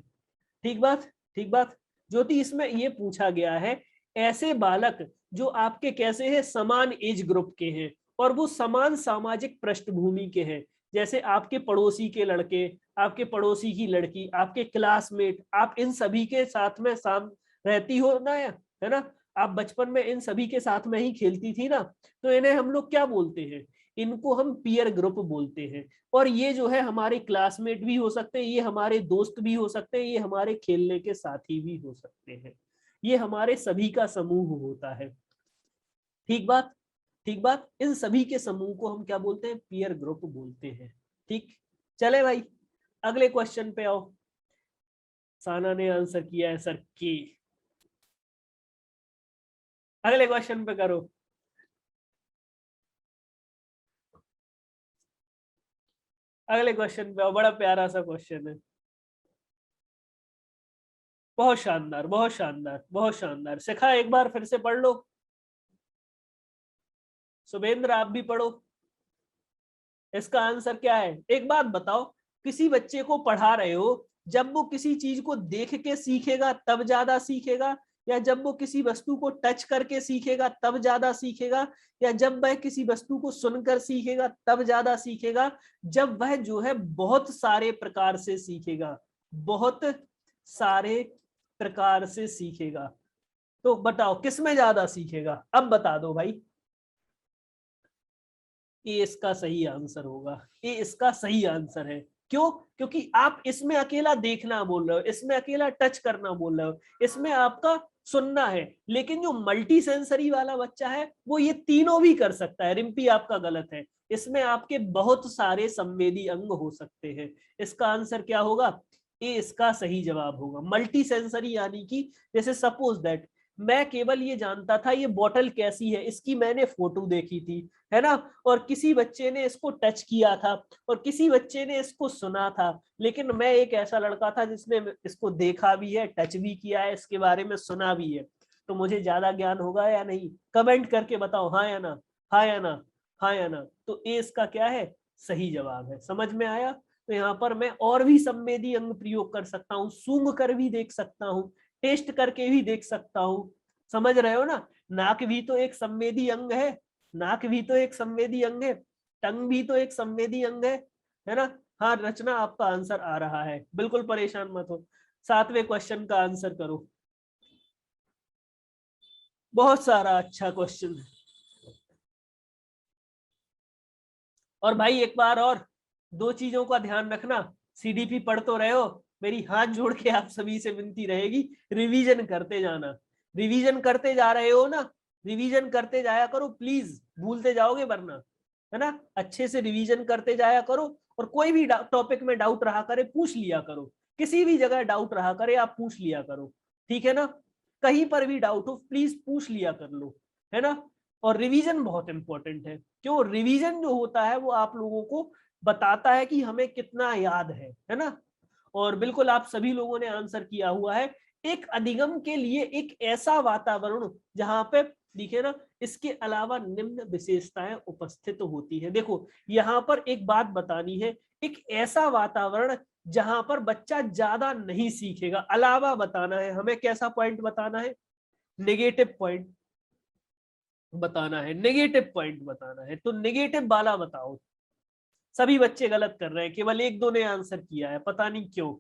ठीक बात, ठीक बात। ज्योति, इसमें ये पूछा गया है, ऐसे बालक जो आपके कैसे हैं? समान एज ग्रुप के हैं और वो समान सामाजिक पृष्ठभूमि के हैं, जैसे आपके पड़ोसी के लड़के, आपके पड़ोसी की लड़की, आपके क्लासमेट, आप इन सभी के साथ में रहती हो ना, है ना। आप बचपन में इन सभी के साथ में ही खेलती थी ना, तो इन्हें हम लोग क्या बोलते हैं? इनको हम पीयर ग्रुप बोलते हैं। और ये जो है हमारे क्लासमेट भी हो सकते हैं, ये हमारे दोस्त भी हो सकते हैं, ये हमारे खेलने के साथी भी हो सकते हैं, ये हमारे सभी का समूह होता है। ठीक बात। ठीक बात। इन सभी के समूह को हम क्या बोलते हैं? पीयर ग्रुप बोलते हैं। ठीक, चले भाई अगले क्वेश्चन पे आओ। साना ने आंसर किया है सर के। अगले क्वेश्चन पे करो। अगले क्वेश्चन पे आओ, बड़ा प्यारा सा क्वेश्चन है। बहुत शानदार, बहुत शानदार, बहुत शानदार। शिखा एक बार फिर से पढ़ लो। शुभेंद्र आप भी पढ़ो। इसका आंसर क्या है? एक बात बताओ, किसी बच्चे को पढ़ा रहे हो, जब वो किसी चीज को देख के सीखेगा तब ज्यादा सीखेगा, या जब वो किसी वस्तु को टच करके सीखेगा तब ज्यादा सीखेगा, या जब वह किसी वस्तु को सुनकर सीखेगा तब ज्यादा सीखेगा, जब वह जो है बहुत सारे प्रकार से सीखेगा, बहुत सारे प्रकार से सीखेगा, तो बताओ किसमें ज्यादा सीखेगा? अब बता दो भाई। ये इसका सही आंसर होगा, ये इसका सही आंसर है। क्यों? क्योंकि आप इसमें अकेला देखना बोल रहे हो, इसमें अकेला टच करना बोल रहे हो, इसमें आपका सुनना है, लेकिन जो मल्टी सेंसरी वाला बच्चा है वो ये तीनों भी कर सकता है। रिम्पी आपका गलत है, इसमें आपके बहुत सारे संवेदी अंग हो सकते हैं। इसका आंसर क्या होगा? ये इसका सही जवाब होगा। मल्टी सेंसरी यानी कि जैसे सपोज दैट मैं केवल ये जानता था ये बोतल कैसी है, इसकी मैंने फोटो देखी थी, है ना, और किसी बच्चे ने इसको टच किया था और किसी बच्चे ने इसको सुना था, लेकिन मैं एक ऐसा लड़का था जिसने इसको देखा भी है, टच भी किया है, इसके बारे में सुना भी है, तो मुझे ज्यादा ज्ञान होगा या नहीं? कमेंट करके बताओ, हाँ या ना, हाँ या ना, हाँ या ना। तो ए इसका क्या है? सही जवाब है। समझ में आया? तो यहाँ पर मैं और भी संवेदी अंग प्रयोग कर सकता हूँ, सूंघ कर भी देख सकता हूँ, टेस्ट करके भी देख सकता हूँ। समझ रहे हो ना? नाक भी तो एक संवेदी अंग है, नाक भी तो एक संवेदी अंग है, टंग भी तो एक संवेदी अंग है ना? हाँ रचना, आपका आंसर आ रहा है, बिल्कुल परेशान मत हो। 7वें क्वेश्चन का आंसर करो। बहुत सारा अच्छा क्वेश्चन है। और भाई एक बार और दो चीजों का ध्यान रखना, सीडीपी पढ़ तो रहे हो, मेरी हाथ जोड़ के आप सभी से विनती रहेगी, रिवीजन करते जाना। रिवीजन करते जा रहे हो ना, रिवीजन करते जाया करो प्लीज, भूलते जाओगे वरना, है ना? अच्छे से रिवीजन करते जाया करो, और कोई भी टॉपिक में डाउट रहा करे पूछ लिया करो, किसी भी जगह डाउट रहा करे आप पूछ लिया करो, ठीक है ना? कहीं पर भी डाउट हो प्लीज पूछ लिया कर लो, है ना? और रिवीजन बहुत इंपॉर्टेंट है। क्यों? रिवीजन जो होता है वो आप लोगों को बताता है कि हमें कितना याद है ना? और बिल्कुल आप सभी लोगों ने आंसर किया हुआ है। एक अधिगम के लिए एक ऐसा वातावरण जहां पे दिखे ना, इसके अलावा निम्न विशेषताएं उपस्थित होती है। देखो यहाँ पर एक बात बतानी है, एक ऐसा वातावरण जहां पर बच्चा ज्यादा नहीं सीखेगा, अलावा बताना है हमें। कैसा पॉइंट बताना है? नेगेटिव पॉइंट बताना है, नेगेटिव पॉइंट बताना है, तो नेगेटिव वाला बताओ। सभी बच्चे गलत कर रहे हैं, केवल एक दो ने आंसर किया है, पता नहीं क्यों।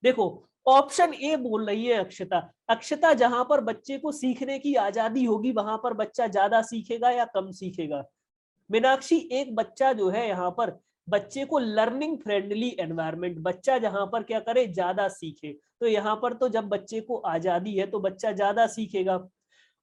देखो ऑप्शन ए बोल रही है अक्षता। अक्षता, जहां पर बच्चे को सीखने की आजादी होगी वहां पर बच्चा ज्यादा सीखेगा या कम सीखेगा? मीनाक्षी, एक बच्चा जो है यहाँ पर, बच्चे को लर्निंग फ्रेंडली एनवायरनमेंट, बच्चा जहां पर क्या करे? ज्यादा सीखे। तो यहाँ पर तो जब बच्चे को आजादी है तो बच्चा ज्यादा सीखेगा।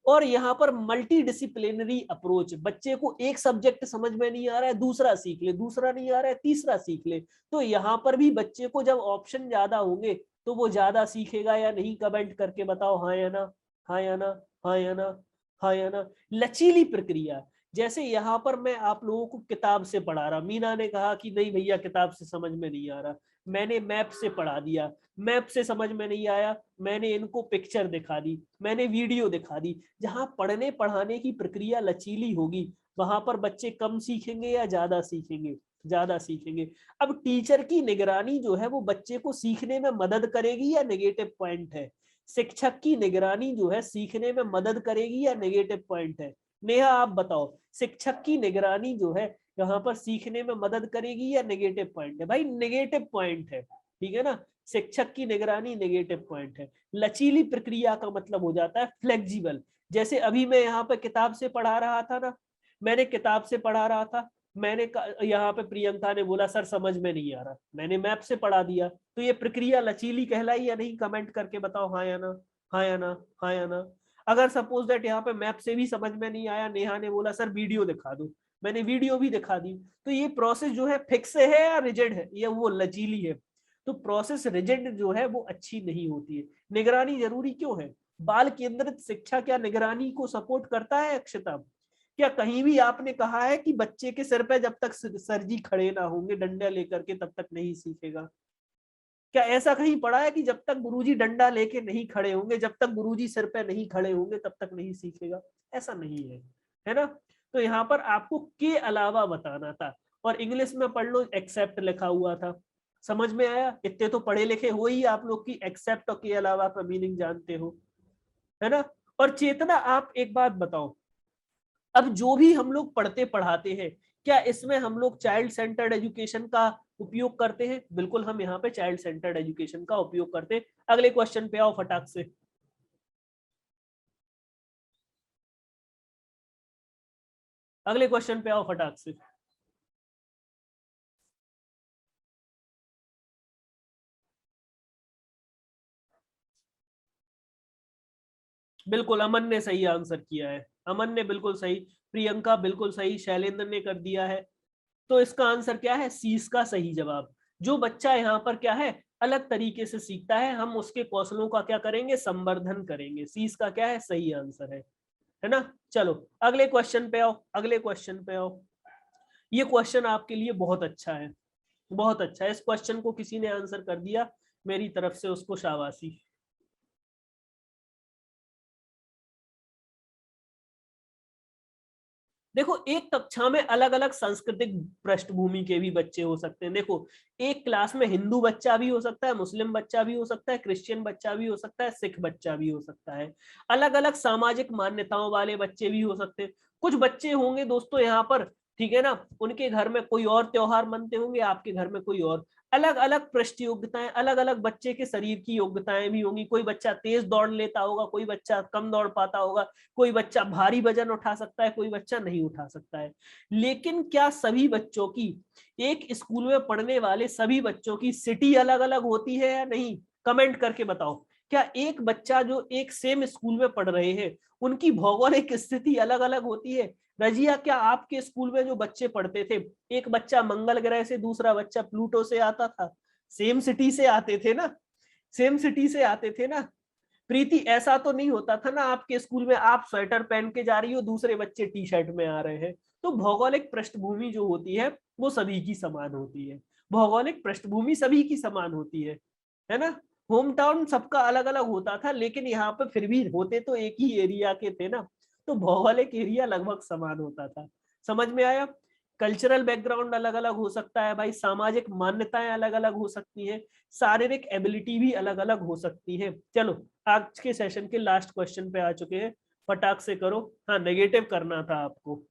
और यहाँ पर मल्टी डिसिप्लिनरी अप्रोच, बच्चे को एक सब्जेक्ट समझ में नहीं आ रहा है दूसरा सीख ले, दूसरा नहीं आ रहा है तीसरा सीख ले, तो यहाँ पर भी बच्चे को जब ऑप्शन ज्यादा होंगे तो वो ज्यादा सीखेगा या नहीं? कमेंट करके बताओ, हाँ या ना, हाँ या ना, हाँ या ना, हाँ या ना। लचीली प्रक्रिया, जैसे यहाँ पर मैं आप लोगों को किताब से पढ़ा रहा, मीना ने कहा कि नहीं भैया किताब से समझ में नहीं आ रहा, मैंने मैप से पढ़ा दिया, मैप से समझ में नहीं आया, मैंने इनको पिक्चर दिखा दी, मैंने वीडियो दिखा दी। जहां पढ़ने पढ़ाने की प्रक्रिया लचीली होगी वहां पर बच्चे कम सीखेंगे या ज्यादा सीखेंगे? ज्यादा सीखेंगे। अब टीचर की निगरानी जो है वो बच्चे को सीखने में मदद करेगी या नेगेटिव पॉइंट है? शिक्षक की निगरानी जो है सीखने में मदद करेगी या नेगेटिव पॉइंट है? नेहा आप बताओ, शिक्षक की निगरानी जो है यहाँ पर सीखने में मदद करेगी या नेगेटिव पॉइंट है? भाई नेगेटिव पॉइंट है, ठीक है ना? शिक्षक की निगरानी नेगेटिव पॉइंट है। लचीली प्रक्रिया का मतलब हो जाता है फ्लेक्सिबल। जैसे अभी मैं यहाँ पे किताब से पढ़ा रहा था ना, मैंने किताब से पढ़ा रहा था, मैंने यहाँ पे प्रियंका ने बोला सर समझ में नहीं आ रहा, मैंने मैप से पढ़ा दिया, तो ये प्रक्रिया लचीली कहलाई या नहीं? कमेंट करके बताओ, हाँ या ना, हाँ या ना, हाँ या ना। अगर सपोज दैट यहाँ पे मैप से भी समझ में नहीं आया, नेहा ने बोला सर वीडियो दिखा दो, मैंने वीडियो भी दिखा दी, तो ये प्रोसेस जो है फिक्स है या रिजिड है, या वो लचीली है? तो प्रोसेस रिजिड जो है वो अच्छी नहीं होती है। निगरानी जरूरी क्यों है? बाल केंद्रित शिक्षा क्या निगरानी को सपोर्ट करता है अक्षता? क्या कहीं भी आपने कहा है कि बच्चे के सिर पे जब तक सर जी खड़े ना होंगे डंडा लेकर के तब तक नहीं सीखेगा? क्या ऐसा कहीं पढ़ा है कि जब तक गुरुजी डंडा लेके नहीं खड़े होंगे, जब तक गुरुजी सिर पे नहीं खड़े होंगे तब तक नहीं सीखेगा? ऐसा नहीं है ना? तो यहाँ पर आपको के अलावा बताना था, और इंग्लिश में पढ़ लो एक्सेप्ट लिखा हुआ था, समझ में आया? इतने तो पढ़े लिखे हो ही आप लोग की एक्सेप्ट और के अलावा का मीनिंग जानते हो, है ना? और चेतना, आप एक बात बताओ, अब जो भी हम लोग पढ़ते पढ़ाते हैं, क्या इसमें हम लोग चाइल्ड सेंटर्ड एजुकेशन का उपयोग करते हैं? बिल्कुल, हम यहाँ पे चाइल्ड सेंटर्ड एजुकेशन का उपयोग करते हैं। अगले क्वेश्चन पे आओ फटाक से। अगले क्वेश्चन पे आओ फटाक से। बिल्कुल अमन ने सही आंसर किया है, अमन ने बिल्कुल सही, प्रियंका बिल्कुल सही, शैलेंद्र ने कर दिया है। तो इसका आंसर क्या है? सी का सही जवाब। जो बच्चा यहाँ पर क्या है अलग तरीके से सीखता है, हम उसके कौशलों का क्या करेंगे? संवर्धन करेंगे। सी का क्या है? सही आंसर है ना? चलो अगले क्वेश्चन पे आओ, अगले क्वेश्चन पे आओ। ये क्वेश्चन आपके लिए बहुत अच्छा है, बहुत अच्छा है। इस क्वेश्चन को किसी ने आंसर कर दिया, मेरी तरफ से उसको शाबाशी। देखो, एक कक्षा में अलग अलग सांस्कृतिक पृष्ठभूमि के भी बच्चे हो सकते हैं। देखो, एक क्लास में हिंदू बच्चा भी हो सकता है, मुस्लिम बच्चा भी हो सकता है, क्रिश्चियन बच्चा भी हो सकता है, सिख बच्चा भी हो सकता है, अलग अलग सामाजिक मान्यताओं वाले बच्चे भी हो सकते हैं। कुछ बच्चे होंगे दोस्तों यहाँ पर, ठीक है ना, उनके घर में कोई और त्योहार मनते होंगे, आपके घर में कोई और। अलग अलग पृष्ठ योग्यताएं, अलग अलग बच्चे के शरीर की योग्यताएं भी होंगी। कोई बच्चा तेज दौड़ लेता होगा, कोई बच्चा कम दौड़ पाता होगा, कोई बच्चा भारी वजन उठा सकता है, कोई बच्चा नहीं उठा सकता है। लेकिन क्या सभी बच्चों की, एक स्कूल में पढ़ने वाले सभी बच्चों की सिटी अलग अलग होती है या नहीं? कमेंट करके बताओ। क्या एक बच्चा जो एक सेम स्कूल में पढ़ रहे हैं, उनकी भौगोलिक स्थिति अलग अलग होती है? रजिया, क्या आपके स्कूल में जो बच्चे पढ़ते थे, एक बच्चा मंगल ग्रह से, दूसरा बच्चा प्लूटो से आता था? सेम सिटी से आते थे ना, सेम सिटी से आते थे ना? प्रीति, ऐसा तो नहीं होता था ना आपके स्कूल में, आप स्वेटर पहन के जा रही हो, दूसरे बच्चे टी शर्ट में आ रहे हैं? तो भौगोलिक पृष्ठभूमि जो होती है वो सभी की समान होती है, भौगोलिक पृष्ठभूमि सभी की समान होती है ना? होम टाउन सबका अलग अलग होता था, लेकिन यहाँ पे फिर भी होते तो एक ही एरिया के थे ना, तो भौगोलिक एरिया लगभग समान होता था। समझ में आया? कल्चरल बैकग्राउंड अलग अलग हो सकता है भाई, सामाजिक मान्यताएं अलग अलग हो सकती हैं, शारीरिक एबिलिटी भी अलग अलग हो सकती है। चलो आज के सेशन के लास्ट क्वेश्चन पे आ चुके हैं, फटाक से करो। हाँ, नेगेटिव करना था आपको।